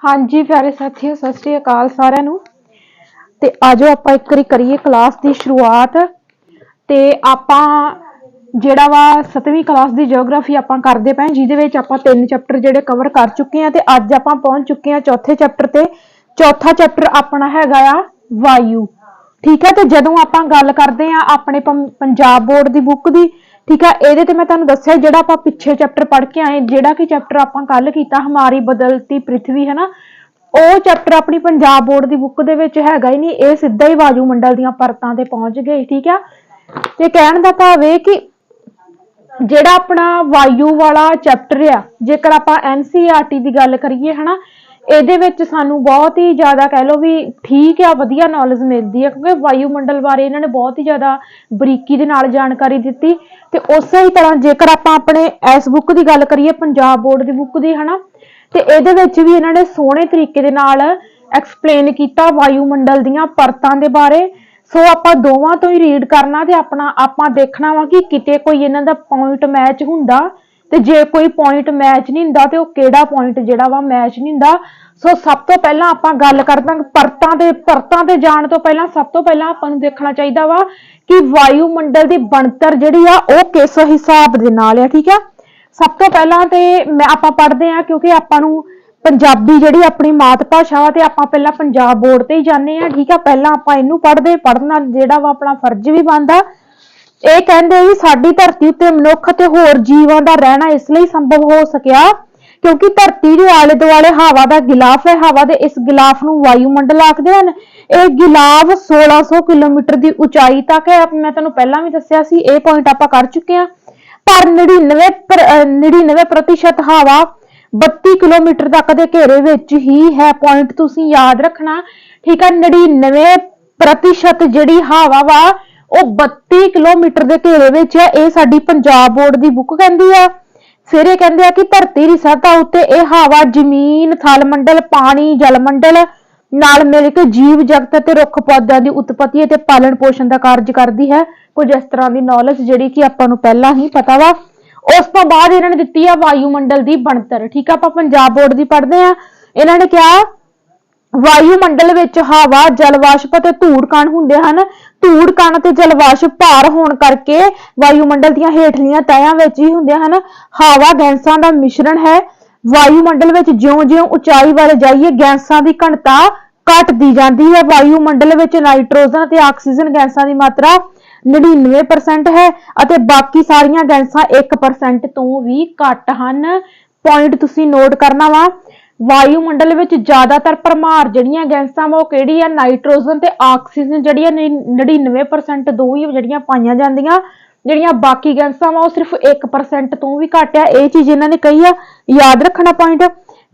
हाँ जी प्यारे साथियों, सत श्री अकाल सारिਆਂ ਨੂੰ। ਤੇ ਆਜੋ ਆਪਾਂ ਇੱਕ ਵਾਰੀ ਕਰੀਏ ਕਲਾਸ ਦੀ ਸ਼ੁਰੂਆਤ। ਤੇ ਆਪਾਂ ਜਿਹੜਾ ਵਾ 7ਵੀਂ ਕਲਾਸ ਦੀ ਜਿਓਗ੍ਰਾਫੀ ਆਪਾਂ ਕਰਦੇ ਪਏ, ਜਿਹਦੇ ਵਿੱਚ ਆਪਾਂ 3 ਚੈਪਟਰ ਜਿਹੜੇ ਕਵਰ ਕਰ ਚੁੱਕੇ ਆ ਤੇ ਅੱਜ ਆਪਾਂ ਪਹੁੰਚ ਚੁੱਕੇ ਆ ਚੌਥੇ ਚੈਪਟਰ ਤੇ। ਚੌਥਾ ਚੈਪਟਰ ਆਪਣਾ ਹੈਗਾ ਆ ਵਾਯੂ। ठीक है, तो जदों आप गल करते हैं अपने पंजाब बोर्ड की बुक की, ठीक है, ये तो मैं तुहानूं दस्सिया जिहड़ा आपां पिछे चैप्टर पढ़ के आए, जिहड़ा कि चैप्टर आपां कल कीता हमारी बदलती पृथ्वी है ना, वो चैप्टर अपनी पंजाब बोर्ड की बुक दे विच हैगा ही नहीं, ये सीधा ही वायुमंडल दीयां परतां ते पहुंच गए। ठीक है, ते कहण दा भाव है कि जिहड़ा अपना वायु वाला चैप्टर आ, जेकर आपां NCERT की गल करिए है ना, ਇਹਦੇ ਵਿੱਚ ਸਾਨੂੰ ਬਹੁਤ ਹੀ ਜ਼ਿਆਦਾ ਕਹਿ ਲਓ ਵੀ ਠੀਕ ਆ, ਵਧੀਆ ਨੌਲੇਜ ਮਿਲਦੀ ਹੈ, ਕਿਉਂਕਿ ਵਾਯੂਮੰਡਲ ਬਾਰੇ ਇਹਨਾਂ ਨੇ ਬਹੁਤ ਹੀ ਜ਼ਿਆਦਾ ਬਰੀਕੀ ਦੇ ਨਾਲ ਜਾਣਕਾਰੀ ਦਿੱਤੀ। ਤੇ ਉਸੇ ਹੀ ਤਰ੍ਹਾਂ ਜੇਕਰ ਆਪਾਂ ਆਪਣੇ ਇਸ ਬੁੱਕ ਦੀ ਗੱਲ ਕਰੀਏ, ਪੰਜਾਬ ਬੋਰਡ ਦੀ ਬੁੱਕ ਦੀ ਹਨਾ, ਤੇ ਇਹਦੇ ਵਿੱਚ ਵੀ ਇਹਨਾਂ ਨੇ ਸੋਹਣੇ ਤਰੀਕੇ ਦੇ ਨਾਲ ਐਕਸਪਲੇਨ ਕੀਤਾ ਵਾਯੂਮੰਡਲ ਦੀਆਂ ਪਰਤਾਂ ਦੇ ਬਾਰੇ। ਸੋ ਆਪਾਂ ਦੋਵਾਂ ਤੋਂ ਹੀ ਰੀਡ ਕਰਨਾ ਤੇ ਆਪਾਂ ਦੇਖਣਾ ਵਾ ਕਿ ਕਿਤੇ ਕੋਈ ਇਹਨਾਂ ਦਾ ਪੁਆਇੰਟ ਮੈਚ ਹੁੰਦਾ, ਤੇ ਜੇ ਕੋਈ ਪੁਆਇੰਟ ਮੈਚ ਨਹੀਂ ਹੁੰਦਾ ਤੇ ਉਹ ਕਿਹੜਾ ਪੁਆਇੰਟ ਜਿਹੜਾ ਵਾ ਮੈਚ ਨਹੀਂ ਹੁੰਦਾ। ਸੋ ਸਭ ਤੋਂ ਪਹਿਲਾਂ ਆਪਾਂ ਗੱਲ ਕਰਦੇ ਹਾਂ ਪਰਤਾਂ ਤੇ ਜਾਣ ਤੋਂ ਪਹਿਲਾਂ ਸਭ ਤੋਂ ਪਹਿਲਾਂ ਆਪਾਂ ਨੂੰ ਦੇਖਣਾ ਚਾਹੀਦਾ ਵਾ ਕਿ ਵਾਯੂਮੰਡਲ ਦੀ ਬਣਤਰ ਜਿਹੜੀ ਆ ਉਹ ਕਿਸ ਹਿਸਾਬ ਦੇ ਨਾਲ ਆ। ਠੀਕ ਆ, ਸਭ ਤੋਂ ਪਹਿਲਾਂ ਤੇ ਆਪਾਂ ਪੜ੍ਹਦੇ ਆ, ਕਿਉਂਕਿ ਆਪਾਂ ਨੂੰ ਪੰਜਾਬੀ ਜਿਹੜੀ ਆਪਣੀ ਮਾਤ ਭਾਸ਼ਾ ਵਾ ਤੇ ਆਪਾਂ ਪਹਿਲਾਂ ਪੰਜਾਬ ਬੋਰਡ ਤੇ ਹੀ ਜਾਂਦੇ ਆ। ਠੀਕ ਆ, ਪਹਿਲਾਂ ਆਪਾਂ ਇਹਨੂੰ ਪੜ੍ਹਨਾ ਜਿਹੜਾ ਵਾ ਆਪਣਾ ਫਰਜ਼ ਵੀ ਬਣਦਾ। ਇਹ ਕਹਿੰਦੇ ਵੀ ਸਾਡੀ ਧਰਤੀ ਉੱਤੇ ਮਨੁੱਖ ਤੇ ਹੋਰ ਜੀਵਾਂ ਦਾ ਰਹਿਣਾ ਇਸ ਲਈ ਸੰਭਵ ਹੋ ਸਕਿਆ ਕਿਉਂਕਿ ਧਰਤੀ ਦੇ ਆਲੇ ਦੁਆਲੇ ਹਵਾ ਦਾ ਗਿਲਾਫ ਹੈ। ਹਵਾ ਦੇ ਇਸ ਗਿਲਾਫ ਨੂੰ ਵਾਯੂਮੰਡਲ ਆਖਦੇ ਹਨ। ਇਹ ਗਿਲਾਫ 1600 ਕਿਲੋਮੀਟਰ ਦੀ ਉਚਾਈ ਤੱਕ ਹੈ। ਮੈਂ ਤੁਹਾਨੂੰ ਪਹਿਲਾਂ ਵੀ ਦੱਸਿਆ ਸੀ, ਇਹ ਪੁਆਇੰਟ ਆਪਾਂ ਕਰ ਚੁੱਕੇ ਹਾਂ। ਪਰ 99% ਹਵਾ 32 ਕਿਲੋਮੀਟਰ ਤੱਕ ਦੇ ਘੇਰੇ ਵਿੱਚ ਹੀ ਹੈ। ਪੁਆਇੰਟ ਤੁਸੀਂ ਯਾਦ ਰੱਖਣਾ, ਠੀਕ ਹੈ। 99% ਜਿਹੜੀ ਹਵਾ ਵਾ ਉਹ 32 ਕਿਲੋਮੀਟਰ ਦੇ ਘੇਰੇ ਵਿੱਚ ਹੈ। ਇਹ ਸਾਡੀ ਪੰਜਾਬ ਬੋਰਡ ਦੀ ਬੁੱਕ ਕਹਿੰਦੀ ਆ। ਫਿਰ ਇਹ ਕਹਿੰਦੇ ਆ ਕਿ ਧਰਤੀ ਦੀ ਸਤ੍ਹਾ ਉੱਤੇ ਇਹ ਹਵਾ ਜ਼ਮੀਨ, ਥਲ ਮੰਡਲ, ਪਾਣੀ, ਜਲ ਮੰਡਲ ਨਾਲ ਮਿਲ ਕੇ ਜੀਵ ਜਗਤ ਅਤੇ ਰੁੱਖ ਪੌਦਿਆਂ ਦੀ ਉਤਪਤੀ ਅਤੇ ਪਾਲਣ ਪੋਸ਼ਣ ਦਾ ਕਾਰਜ ਕਰਦੀ ਹੈ। ਕੁਝ ਇਸ ਤਰ੍ਹਾਂ ਦੀ ਨੌਲੇਜ ਜਿਹੜੀ ਕਿ ਆਪਾਂ ਨੂੰ ਪਹਿਲਾਂ ਹੀ ਪਤਾ ਵਾ। ਉਸ ਤੋਂ ਬਾਅਦ ਇਹਨਾਂ ਨੇ ਦਿੱਤੀ ਆ ਵਾਯੂਮੰਡਲ ਦੀ ਬਣਤਰ। ਠੀਕ ਆ, ਆਪਾਂ ਪੰਜਾਬ ਬੋਰਡ ਦੀ ਪੜ੍ਹਦੇ ਆ। ਇਹਨਾਂ ਨੇ ਕਿਹਾ ਵਾਯੂਮੰਡਲ ਵਿੱਚ ਹਵਾ, ਜਲ ਵਾਸ਼ਪ ਅਤੇ ਧੂੜ ਕਣ ਹੁੰਦੇ ਹਨ। ਧੂੜ ਕਣ ਤੇ ਜਲ ਵਾਸ਼ਪ ਭਾਰ ਹੋਣ ਕਰਕੇ ਵਾਯੂਮੰਡਲ ਦੀਆਂ ਹੇਠਲੀਆਂ ਤਹਿਾਂ ਵਿੱਚ ਹੀ ਹੁੰਦੇ ਹਨ। ਹਵਾ ਗੈਸਾਂ ਦਾ ਮਿਸ਼ਰਣ ਹੈ। ਵਾਯੂਮੰਡਲ ਵਿੱਚ ਜਿਉਂ-ਜਿਉਂ ਉਚਾਈ ਵੱਲ ਜਾਈਏ ਗੈਸਾਂ ਦੀ ਘਣਤਾ ਘਟਦੀ ਜਾਂਦੀ ਹੈ। ਵਾਯੂਮੰਡਲ ਵਿੱਚ ਨਾਈਟ੍ਰੋਜਨ ਅਤੇ ਆਕਸੀਜਨ ਗੈਸਾਂ ਦੀ ਮਾਤਰਾ 99% ਹੈ ਅਤੇ ਬਾਕੀ ਸਾਰੀਆਂ ਗੈਸਾਂ 1% ਤੋਂ ਵੀ ਘੱਟ ਹਨ। ਪੁਆਇੰਟ ਤੁਸੀਂ ਨੋਟ ਕਰਨਾ ਵਾ, ਵਾਯੂਮੰਡਲ ਵਿੱਚ ਜ਼ਿਆਦਾਤਰ ਭਰਮਾਰ ਜਿਹੜੀਆਂ ਗੈਸਾਂ ਵਾ ਉਹ ਕਿਹੜੀ ਆ, ਨਾਈਟ੍ਰੋਜਨ ਤੇ ਆਕਸੀਜਨ ਜਿਹੜੀ ਆ 99% ਦੋ ਹੀ ਜਿਹੜੀਆਂ ਪਾਈਆਂ ਜਾਂਦੀਆਂ। ਜਿਹੜੀਆਂ ਬਾਕੀ ਗੈਸਾਂ ਵਾ ਉਹ ਸਿਰਫ 1% ਤੋਂ ਵੀ ਘੱਟ ਆ। ਇਹ ਚੀਜ਼ ਇਹਨਾਂ ਨੇ ਕਹੀ ਆ, ਯਾਦ ਰੱਖਣਾ ਪੁਆਇੰਟ।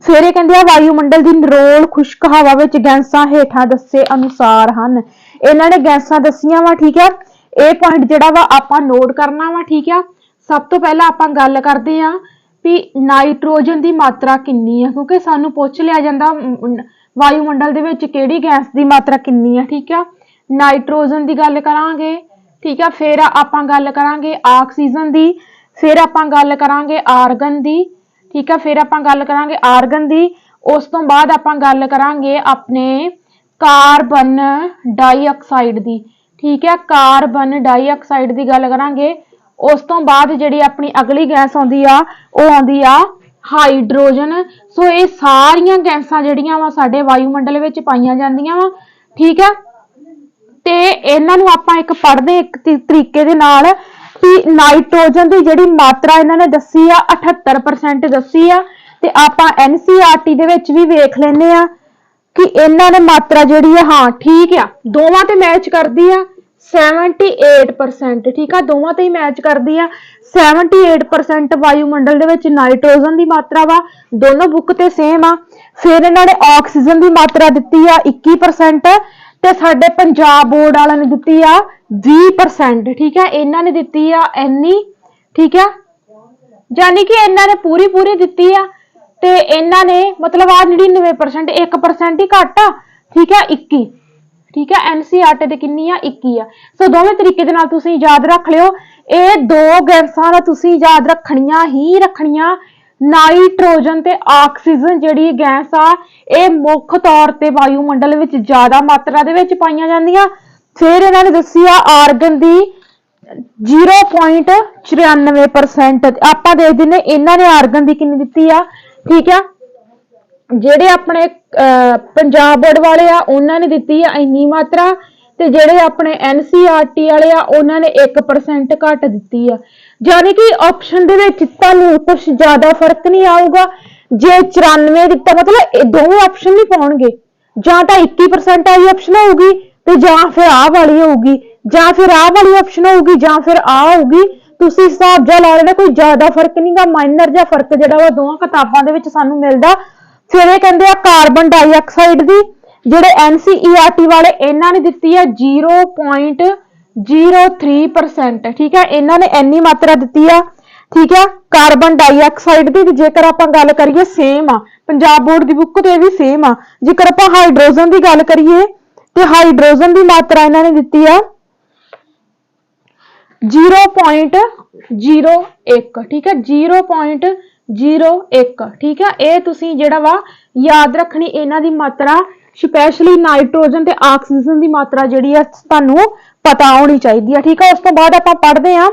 ਫਿਰ ਇਹ ਕਹਿੰਦੇ ਆ ਵਾਯੂਮੰਡਲ ਦੀ ਨਿਰੋਲ ਖੁਸ਼ਕ ਹਵਾ ਵਿੱਚ ਗੈਸਾਂ ਹੇਠਾਂ ਦੱਸੇ ਅਨੁਸਾਰ ਹਨ। ਇਹਨਾਂ ਨੇ ਗੈਸਾਂ ਦੱਸੀਆਂ ਵਾ। ਠੀਕ ਆ, ਇਹ ਪੁਆਇੰਟ ਜਿਹੜਾ ਵਾ ਆਪਾਂ ਨੋਟ ਕਰਨਾ ਵਾ। ਠੀਕ ਆ, ਸਭ ਤੋਂ ਪਹਿਲਾਂ ਆਪਾਂ ਗੱਲ ਕਰਦੇ ਆ ਵੀ ਨਾਈਟ੍ਰੋਜਨ ਦੀ ਮਾਤਰਾ ਕਿੰਨੀ ਆ, ਕਿਉਂਕਿ ਸਾਨੂੰ ਪੁੱਛ ਲਿਆ ਜਾਂਦਾ ਵਾਯੂਮੰਡਲ ਦੇ ਵਿੱਚ ਕਿਹੜੀ ਗੈਸ ਦੀ ਮਾਤਰਾ ਕਿੰਨੀ ਆ। ਠੀਕ ਆ, ਨਾਈਟ੍ਰੋਜਨ ਦੀ ਗੱਲ ਕਰਾਂਗੇ। ਠੀਕ ਆ, ਫਿਰ ਆਪਾਂ ਗੱਲ ਕਰਾਂਗੇ ਆਕਸੀਜਨ ਦੀ, ਫਿਰ ਆਪਾਂ ਗੱਲ ਕਰਾਂਗੇ ਆਰਗਨ ਦੀ। ਠੀਕ ਆ, ਫਿਰ ਆਪਾਂ ਗੱਲ ਕਰਾਂਗੇ ਆਰਗਨ ਦੀ। ਉਸ ਤੋਂ ਬਾਅਦ ਆਪਾਂ ਗੱਲ ਕਰਾਂਗੇ ਆਪਣੇ ਕਾਰਬਨ ਡਾਈਆਕਸਾਈਡ ਦੀ। ਠੀਕ ਹੈ, ਕਾਰਬਨ ਡਾਈਆਕਸਾਈਡ ਦੀ ਗੱਲ ਕਰਾਂਗੇ। ਉਸ ਤੋਂ ਬਾਅਦ ਜਿਹੜੀ ਆਪਣੀ ਅਗਲੀ ਗੈਸ ਆਉਂਦੀ ਆ ਉਹ ਆਉਂਦੀ ਆ ਹਾਈਡਰੋਜਨ। ਸੋ ਇਹ ਸਾਰੀਆਂ ਗੈਸਾਂ ਜਿਹੜੀਆਂ ਵਾ ਸਾਡੇ ਵਾਯੂਮੰਡਲ ਵਿੱਚ ਪਾਈਆਂ ਜਾਂਦੀਆਂ ਵਾ। ਠੀਕ ਹੈ, ਤੇ ਇਹਨਾਂ ਨੂੰ ਆਪਾਂ ਇੱਕ ਪੜ੍ਹਦੇ ਇੱਕ ਤਰੀਕੇ ਦੇ ਨਾਲ ਕਿ ਨਾਈਟ੍ਰੋਜਨ ਦੀ ਜਿਹੜੀ ਮਾਤਰਾ ਇਹਨਾਂ ਨੇ ਦੱਸੀ ਆ 78% ਦੱਸੀ ਆ। ਤੇ ਆਪਾਂ NCERT ਦੇ ਵਿੱਚ ਵੀ ਵੇਖ ਲੈਂਦੇ ਆ ਕਿ ਇਹਨਾਂ ਨੇ ਮਾਤਰਾ ਜਿਹੜੀ ਆ, ਹਾਂ ਠੀਕ ਆ, ਦੋਵਾਂ ਤੇ ਮੈਚ ਕਰਦੀ ਆ 78%। ਠੀਕ ਆ, ਦੋਵਾਂ ਤੇ ਹੀ ਮੈਚ ਕਰਦੀ ਆ 78% ਵਾਯੂਮੰਡਲ ਦੇ ਵਿੱਚ ਨਾਈਟ੍ਰੋਜਨ ਦੀ ਮਾਤਰਾ ਵਾ। ਦੋਨੋਂ ਬੁੱਕ ਤੇ ਸੇਮ ਆ। ਫਿਰ ਇਹਨਾਂ ਨੇ ਆਕਸੀਜਨ ਦੀ ਮਾਤਰਾ ਦਿੱਤੀ ਆ 21% ਤੇ ਸਾਡੇ ਪੰਜਾਬ ਬੋਰਡ ਵਾਲਿਆਂ ਨੇ ਦਿੱਤੀ ਆ 20%। ਠੀਕ ਹੈ, ਇਹਨਾਂ ਨੇ ਦਿੱਤੀ ਆ ਇੰਨੀ। ਠੀਕ ਹੈ, ਯਾਨੀ ਕਿ ਇਹਨਾਂ ਨੇ ਪੂਰੀ ਦਿੱਤੀ ਆ ਤੇ ਇਹਨਾਂ ਨੇ ਮਤਲਬ ਆ 99% 1% ਹੀ ਘੱਟ ਆ। ਠੀਕ ਹੈ, 21। ਠੀਕ ਹੈ, NCERT ਦੇ ਕਿੰਨੀ ਆ, 21 ਆ। ਸੋ ਦੋਵੇਂ ਤਰੀਕੇ ਦੇ ਨਾਲ ਤੁਸੀਂ ਯਾਦ ਰੱਖ ਲਿਓ। ਇਹ ਦੋ ਗੈਸਾਂ ਦਾ ਤੁਸੀਂ ਯਾਦ ਰੱਖਣੀਆਂ ਹੀ ਰੱਖਣੀਆਂ। नाइट्रोजन ते ऑक्सीजन जिहड़ी गैस आ ਇਹ ਮੁੱਖ ਤੌਰ ਤੇ ਵਾਯੂਮੰਡਲ ਵਿੱਚ ਜ਼ਿਆਦਾ ਮਾਤਰਾ ਦੇ ਵਿੱਚ ਪਾਈਆਂ ਜਾਂਦੀਆਂ। ਫਿਰ ਇਹਨਾਂ ਨੇ ਦੱਸੀ ਆ ਆਰਗਨ ਦੀ 0.94%। ਆਪਾਂ ਦੇਖਦੇ ਨੇ ਇਹਨਾਂ ਨੇ ਆਰਗਨ ਦੀ ਕਿੰਨੀ ਦਿੱਤੀ ਆ, ਠੀਕ ਆ। ਜਿਹੜੇ ਆਪਣੇ ਪੰਜਾਬ ਬੋਰਡ ਵਾਲੇ ਆ ਉਹਨਾਂ ਨੇ ਦਿੱਤੀ ਆ ਇੰਨੀ ਮਾਤਰਾ, ਤੇ ਜਿਹੜੇ ਆਪਣੇ NCERT ਵਾਲੇ ਆ ਉਹਨਾਂ ਨੇ 1% ਘੱਟ ਦਿੱਤੀ ਆ। ਯਾਨੀ ਕਿ ਆਪਸ਼ਨ ਦੇ ਵਿੱਚ ਤੁਹਾਨੂੰ ਕੁਝ ਜ਼ਿਆਦਾ ਫਰਕ ਨਹੀਂ ਆਊਗਾ। ਜੇ 94 ਦਿੱਤਾ ਮਤਲਬ ਇਹ ਦੋਵੇਂ ਆਪਸ਼ਨ ਨਹੀਂ ਪਾਉਣਗੇ, ਜਾਂ ਤਾਂ 21% ਵਾਲੀ ਆਪਸ਼ਨ ਹੋਊਗੀ ਤੇ ਜਾਂ ਫਿਰ ਆਹ ਵਾਲੀ ਹੋਊਗੀ, ਜਾਂ ਫਿਰ ਆਹ ਵਾਲੀ ਆਪਸ਼ਨ ਹੋਊਗੀ, ਜਾਂ ਫਿਰ ਆਹ ਹੋਊਗੀ। ਤੁਸੀਂ ਹਿਸਾਬ ਜਿਹਾ ਲਾ ਲੈਣਾ, ਕੋਈ ਜ਼ਿਆਦਾ ਫਰਕ ਨਹੀਂਗਾ, ਮਾਈਨਰ ਜਿਹਾ ਫਰਕ ਜਿਹੜਾ ਵਾ ਦੋਵਾਂ ਕਿਤਾਬਾਂ ਦੇ ਵਿੱਚ ਸਾਨੂੰ ਮਿਲਦਾ। ਫਿਰ ਇਹ ਕਹਿੰਦੇ ਆ ਕਾਰਬਨ ਡਾਈਆਕਸਾਈਡ ਦੀ, ਜਿਹੜੇ NCERT ਵਾਲੇ ਇਹਨਾਂ ਨੇ ਦਿੱਤੀ ਆ 0.03%, ਠੀਕ ਹੈ। ਇਹਨਾਂ ਨੇ ਇੰਨੀ ਮਾਤਰਾ ਦਿੱਤੀ ਆ, ਠੀਕ ਹੈ, ਕਾਰਬਨ ਡਾਈਆਕਸਾਈਡ ਦੀ। ਜੇਕਰ ਆਪਾਂ ਗੱਲ ਕਰੀਏ ਸੇਮ ਆ, ਪੰਜਾਬ ਬੋਰਡ ਦੀ ਬੁੱਕ ਤੇ ਵੀ ਸੇਮ ਆ। ਜੇਕਰ ਆਪਾਂ ਹਾਈਡਰੋਜਨ ਦੀ ਗੱਲ ਕਰੀਏ ਤੇ ਹਾਈਡਰੋਜਨ ਦੀ ਮਾਤਰਾ ਇਹਨਾਂ ਨੇ ਦਿੱਤੀ ਆ 0.01, ਠੀਕ ਹੈ, 0.01, ਠੀਕ ਹੈ। ਇਹ ਤੁਸੀਂ ਜਿਹੜਾ ਵਾ ਯਾਦ ਰੱਖਣੀ, ਇਹਨਾਂ ਦੀ ਮਾਤਰਾ ਸਪੈਸ਼ਲੀ ਨਾਈਟ੍ਰੋਜਨ ਤੇ ਆਕਸੀਜਨ ਦੀ ਮਾਤਰਾ ਜਿਹੜੀ ਆ ਤੁਹਾਨੂੰ पता होनी चाहिए, ठीक है। उस तो बाद आप पढ़ते हैं,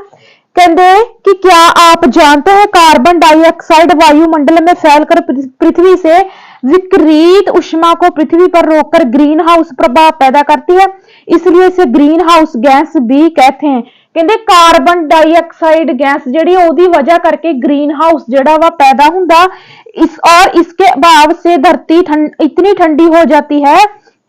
कहते कि क्या आप जानते हैं कार्बन डाइऑक्साइड वायुमंडल में फैलकर पृथ्वी से विकिरित ऊष्मा को पृथ्वी पर रोककर ग्रीन हाउस प्रभाव पैदा करती है, इसलिए इसे ग्रीन हाउस गैस भी कहते हैं। कहते कार्बन डाइऑक्साइड गैस जिहड़ी ओहदी वजह करके ग्रीन हाउस जिहड़ा वा पैदा हुंदा, और इसके अभाव से धरती इतनी ठंडी हो जाती है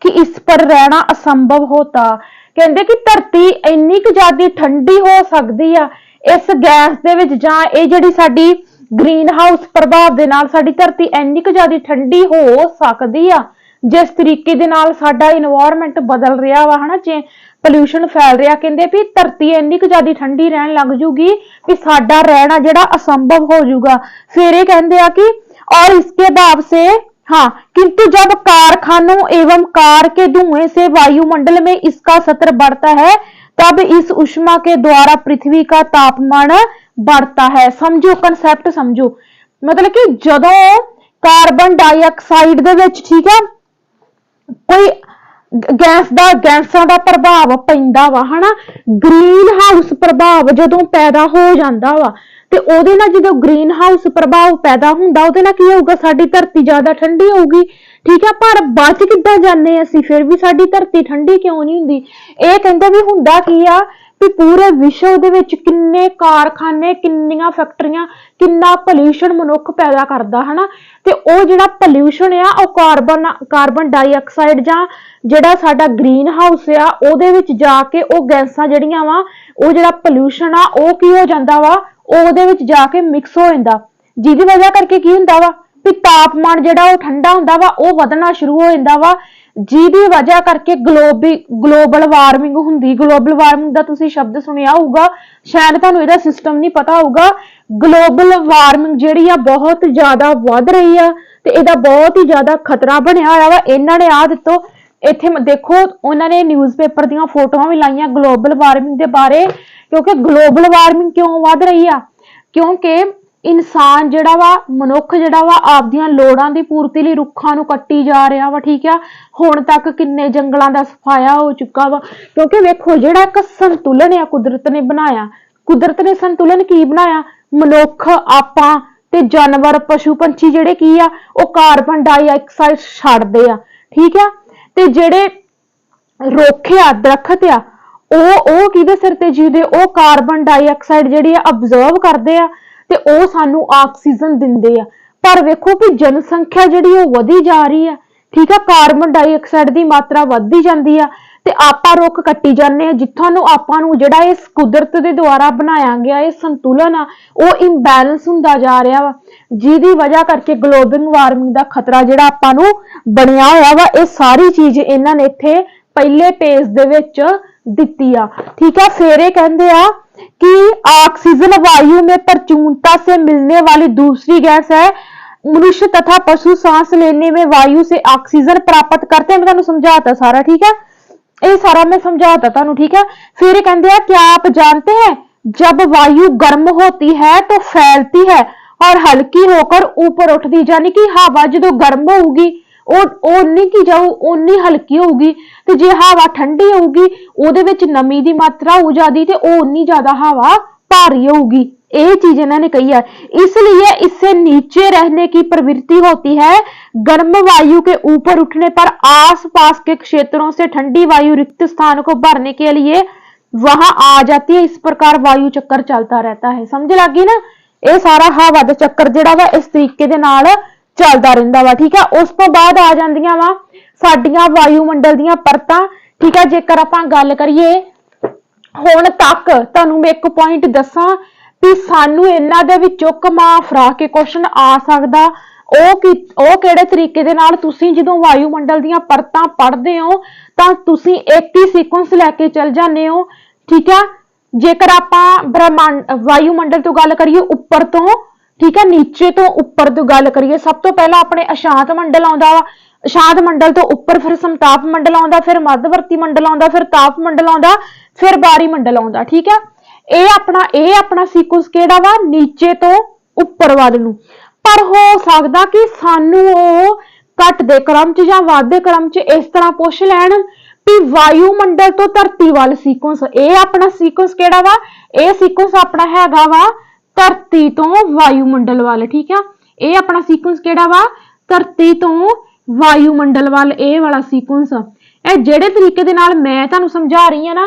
कि इस पर रहना असंभव होता। कहते कि धरती इन्नी क ज्यादा ठंडी हो सकती है इस गैस दे विच, जां इह जिहड़ी साडी ग्रीन हाउस प्रभाव दे नाल साडी धरती इन्नी क ज्यादा ठंडी हो सकती है जिस तरीके दे नाल साडा इन्वायरमेंट बदल रहा वा, है ना, जे पोल्यूशन फैल रहा। कहते भी धरती इन्नी क ज्यादा ठंडी रहन लग जूगी कि साडा रहना जिहड़ा असंभव हो जूगा। फिर ये कहते हैं कि और इसके भाव से, हाँ, किंतु जब कारखानों एवं कार के धुएं से वायुमंडल में इसका स्तर बढ़ता है तब इस ऊष्मा के द्वारा पृथ्वी का तापमान बढ़ता है। समझो कंसेप्ट, समझो मतलब कि जदों कार्बन डाइऑक्साइड दे विच, ठीक है, कोई गैसां दा प्रभाव पैंदा वा, है ना, ग्रीन हाउस प्रभाव जदों पैदा हो जांदा वा, ਤੇ ਉਹਦੇ ਨਾਲ ਜਦੋਂ ਗ੍ਰੀਨ ਹਾਊਸ ਪ੍ਰਭਾਵ ਪੈਦਾ ਹੁੰਦਾ ਉਹਦੇ ਨਾਲ ਕੀ ਹੋਊਗਾ, ਸਾਡੀ ਧਰਤੀ ਜ਼ਿਆਦਾ ਠੰਡੀ ਹੋਊਗੀ, ਠੀਕ ਹੈ। ਪਰ ਬਚ ਕਿੱਦਾਂ ਜਾਂਦੇ ਅਸੀਂ, ਫਿਰ ਵੀ ਸਾਡੀ ਧਰਤੀ ਠੰਡੀ ਕਿਉਂ ਨਹੀਂ ਹੁੰਦੀ? ਇਹ ਕਹਿੰਦੇ ਵੀ ਹੁੰਦਾ ਕੀ ਆ ਵੀ ਪੂਰੇ ਵਿਸ਼ਵ ਦੇ ਵਿੱਚ ਕਿੰਨੇ ਕਾਰਖਾਨੇ, ਕਿੰਨੀਆਂ ਫੈਕਟਰੀਆਂ, ਕਿੰਨਾ ਪੋਲਿਊਸ਼ਨ ਮਨੁੱਖ ਪੈਦਾ ਕਰਦਾ, ਹਨਾ, ਤੇ ਉਹ ਜਿਹੜਾ ਪੋਲਿਊਸ਼ਨ ਆ ਉਹ ਕਾਰਬਨ ਡਾਈਆਕਸਾਈਡ ਜਾਂ ਜਿਹੜਾ ਸਾਡਾ ਗ੍ਰੀਨ ਹਾਊਸ ਆ ਉਹਦੇ ਵਿੱਚ ਜਾ ਕੇ ਉਹ ਗੈਸਾਂ ਜਿਹੜੀਆਂ ਵਾ, ਉਹ ਜਿਹੜਾ ਪੋਲਿਊਸ਼ਨ ਆ ਉਹ ਕੀ ਹੋ ਜਾਂਦਾ ਵਾ, ਉਹਦੇ ਵਿੱਚ ਜਾ ਕੇ ਮਿਕਸ ਹੋ ਜਾਂਦਾ, ਜਿਹਦੀ ਵਜ੍ਹਾ ਕਰਕੇ ਕੀ ਹੁੰਦਾ ਵਾ ਵੀ ਤਾਪਮਾਨ ਜਿਹੜਾ ਉਹ ਠੰਡਾ ਹੁੰਦਾ ਵਾ ਉਹ ਵਧਣਾ ਸ਼ੁਰੂ ਹੋ ਜਾਂਦਾ ਵਾ, ਜਿਹਦੀ ਵਜ੍ਹਾ ਕਰਕੇ ਗਲੋਬਲ ਵਾਰਮਿੰਗ ਹੁੰਦੀ। ਗਲੋਬਲ ਵਾਰਮਿੰਗ ਦਾ ਤੁਸੀਂ ਸ਼ਬਦ ਸੁਣਿਆ ਹੋਊਗਾ, ਸ਼ਾਇਦ ਤੁਹਾਨੂੰ ਇਹਦਾ ਸਿਸਟਮ ਨਹੀਂ ਪਤਾ ਹੋਊਗਾ। ਗਲੋਬਲ ਵਾਰਮਿੰਗ ਜਿਹੜੀ ਆ ਬਹੁਤ ਜ਼ਿਆਦਾ ਵੱਧ ਰਹੀ ਆ ਤੇ ਇਹਦਾ ਬਹੁਤ ਹੀ ਜ਼ਿਆਦਾ ਖਤਰਾ ਬਣਿਆ ਹੋਇਆ ਵਾ। ਇਹਨਾਂ ਨੇ ਆ ਦਿੱਤੋ ਇੱਥੇ ਦੇਖੋ, ਉਹਨਾਂ ਨੇ ਨਿਊਜ਼ਪੇਪਰ ਦੀਆਂ ਫੋਟੋਆਂ ਵੀ ਲਾਈਆਂ ਗਲੋਬਲ ਵਾਰਮਿੰਗ ਦੇ ਬਾਰੇ, ਕਿਉਂਕਿ ਗਲੋਬਲ ਵਾਰਮਿੰਗ ਕਿਉਂ ਵੱਧ ਰਹੀ ਆ, ਕਿਉਂਕਿ ਇਨਸਾਨ ਜਿਹੜਾ ਵਾ, ਮਨੁੱਖ ਜਿਹੜਾ ਵਾ ਆਪਦੀਆਂ ਲੋੜਾਂ ਦੀ ਪੂਰਤੀ ਲਈ ਰੁੱਖਾਂ ਨੂੰ ਕੱਟੀ ਜਾ ਰਿਹਾ ਵਾ, ਠੀਕ ਆ। ਹੁਣ ਤੱਕ ਕਿੰਨੇ ਜੰਗਲਾਂ ਦਾ ਸਫਾਇਆ ਹੋ ਚੁੱਕਾ ਵਾ, ਕਿਉਂਕਿ ਵੇਖੋ ਜਿਹੜਾ ਇੱਕ ਸੰਤੁਲਨ ਆ ਕੁਦਰਤ ਨੇ ਬਣਾਇਆ, ਕੁਦਰਤ ਨੇ ਸੰਤੁਲਨ ਕੀ ਬਣਾਇਆ, ਮਨੁੱਖ, ਆਪਾਂ ਤੇ ਜਾਨਵਰ, ਪਸ਼ੂ ਪੰਛੀ ਜਿਹੜੇ ਕੀ ਆ ਉਹ ਕਾਰਬਨ ਡਾਈਆਕਸਾਈਡ ਛੱਡਦੇ ਆ, ਠੀਕ ਆ, ਤੇ ਜਿਹੜੇ ਰੁੱਖ ਆ, ਦਰਖਤ ਆ, ਉਹ ਕਿਹਦੇ ਸਿਰ ਤੇ ਜੀਉਂਦੇ, ਉਹ ਕਾਰਬਨ ਡਾਈਆਕਸਾਈਡ ਜਿਹੜੀ ਆ ਅਬਜ਼ਰਵ ਕਰਦੇ ਆ ਤੇ ਉਹ ਸਾਨੂੰ ਆਕਸੀਜਨ ਦਿੰਦੇ ਆ। ਪਰ ਵੇਖੋ ਵੀ ਜਨਸੰਖਿਆ ਜਿਹੜੀ ਉਹ ਵਧੀ ਜਾ ਰਹੀ ਆ, ਠੀਕ ਆ, ਕਾਰਬਨ ਡਾਈਆਕਸਾਈਡ ਦੀ ਮਾਤਰਾ ਵੱਧਦੀ ਜਾਂਦੀ ਆ ਤੇ ਆਪਾਂ ਰੁੱਖ ਕੱਟੀ ਜਾਂਦੇ ਆ, ਜਿੱਥੋਂ ਨੂੰ ਆਪਾਂ ਨੂੰ ਜਿਹੜਾ ਇਸ ਕੁਦਰਤ ਦੇ ਦੁਆਰਾ ਬਣਾਇਆ ਗਿਆ ਇਹ ਸੰਤੁਲਨ ਆ ਉਹ ਇੰਬੈਲੈਂਸ ਹੁੰਦਾ ਜਾ ਰਿਹਾ ਵਾ, ਜਿਹਦੀ ਵਜ੍ਹਾ ਕਰਕੇ ਗਲੋਬਲ ਵਾਰਮਿੰਗ ਦਾ ਖਤਰਾ ਜਿਹੜਾ ਆਪਾਂ ਨੂੰ ਬਣਿਆ ਹੋਇਆ ਵਾ। ਇਹ ਸਾਰੀ ਚੀਜ਼ ਇਹਨਾਂ ਨੇ ਇੱਥੇ ਪਹਿਲੇ ਪੇਜ ਦੇ ਵਿੱਚ ਦਿੱਤੀ ਆ, ठीक है। फिर ये कहते हैं कि ऑक्सीजन वायु में प्रचुरता से मिलने वाली दूसरी गैस है। मनुष्य तथा पशु सांस लेने में वायु से ऑक्सीजन प्राप्त करते हैं। मैं तुहानू समझाता सारा, ठीक है, ये सारा मैं समझाता तुहानू, ठीक है। फिर ये कहते हैं क्या आप जानते हैं जब वायु गर्म होती है तो फैलती है और हल्की होकर ऊपर उठती, यानी कि हवा जो गर्म होगी ओनी की जाऊ ओनी हल्की होगी, ते जे हवा ठंडी होगी ਉਹਦੇ ਵਿੱਚ नमी की मात्रा हो जाती ते ओनी ज्यादा हवा भारी होगी। ये चीज इन्होंने कही है। इसलिए इससे नीचे रहने की प्रवृत्ति होती है। गर्म वायु के ऊपर उठने पर आसपास के क्षेत्रों से ठंडी वायु रिक्त स्थान को भरने के लिए वहां आ जाती है। इस प्रकार वायु चक्कर चलता रहता है। समझ लग गई ना? ये सारा हवा का चक्कर जिहड़ा वा इस तरीके दे नाल चलता रहिंदा वा। ठीक है। उस तो बाद आ जांदियां वा साडियां वायुमंडल दीयां परतां। ठीक है। जेकर आपां गल करिए हुण तक तुहानूं मैं एक पॉइंट दसां भी सानू इन्हां दे विचों घुमा फिरा के क्वेश्चन आ सकदा ਉਹ ਕਿਹੜੇ ਤਰੀਕੇ ਦੇ ਨਾਲ ਤੁਸੀਂ ਜਦੋਂ ਵਾਯੂਮੰਡਲ ਦੀਆਂ ਪਰਤਾਂ ਪੜ੍ਹਦੇ ਹੋ ਤਾਂ ਤੁਸੀਂ ਇੱਕ ਹੀ ਸੀਕੁਐਂਸ ਲੈ ਕੇ ਚੱਲ ਜਾਂਦੇ ਹੋ। ਠੀਕ ਹੈ। ਜੇਕਰ ਆਪਾਂ ਬ੍ਰਹਮੰਡ ਵਾਯੂਮੰਡਲ ਤੋਂ ਗੱਲ ਕਰੀਏ ਉੱਪਰ ਤੋਂ, ਠੀਕ ਹੈ, ਨੀਚੇ ਤੋਂ ਉੱਪਰ ਤੋਂ ਗੱਲ ਕਰੀਏ, ਸਭ ਤੋਂ ਪਹਿਲਾਂ ਆਪਣੇ ਅਸ਼ਾਂਤ ਮੰਡਲ ਆਉਂਦਾ ਵਾ। ਅਸ਼ਾਂਤ ਮੰਡਲ ਤੋਂ ਉੱਪਰ ਫਿਰ ਸਮਤਾਪ ਮੰਡਲ ਆਉਂਦਾ, ਫਿਰ ਮੱਧਵਰਤੀ ਮੰਡਲ ਆਉਂਦਾ, ਫਿਰ ਤਾਪ ਮੰਡਲ ਆਉਂਦਾ, ਫਿਰ ਬਾਰੀ ਮੰਡਲ ਆਉਂਦਾ। ਠੀਕ ਹੈ। ਇਹ ਆਪਣਾ ਸੀਕੁਐਂਸ ਕਿਹੜਾ ਵਾ? ਨੀਚੇ ਤੋਂ ਉੱਪਰ ਵੱਲ ਨੂੰ। पर हो सकता कि सानू घटते क्रम च या वाधे क्रम च इस तरह पूछ लैन भी वायुमंडल तो धरती वाल सीक्वेंस। ये अपना सीक्वेंस केड़ा वा? ये सीक्वेंस अपना हैगा वा धरती तो वायुमंडल वाल। ठीक है। ये अपना सीक्वेंस केड़ा वा? धरती तो वायुमंडल वाल। ये वाला सीक्वेंस ये जेड़े तरीके दे नाल मैं तुहानू समझा रही हां ना,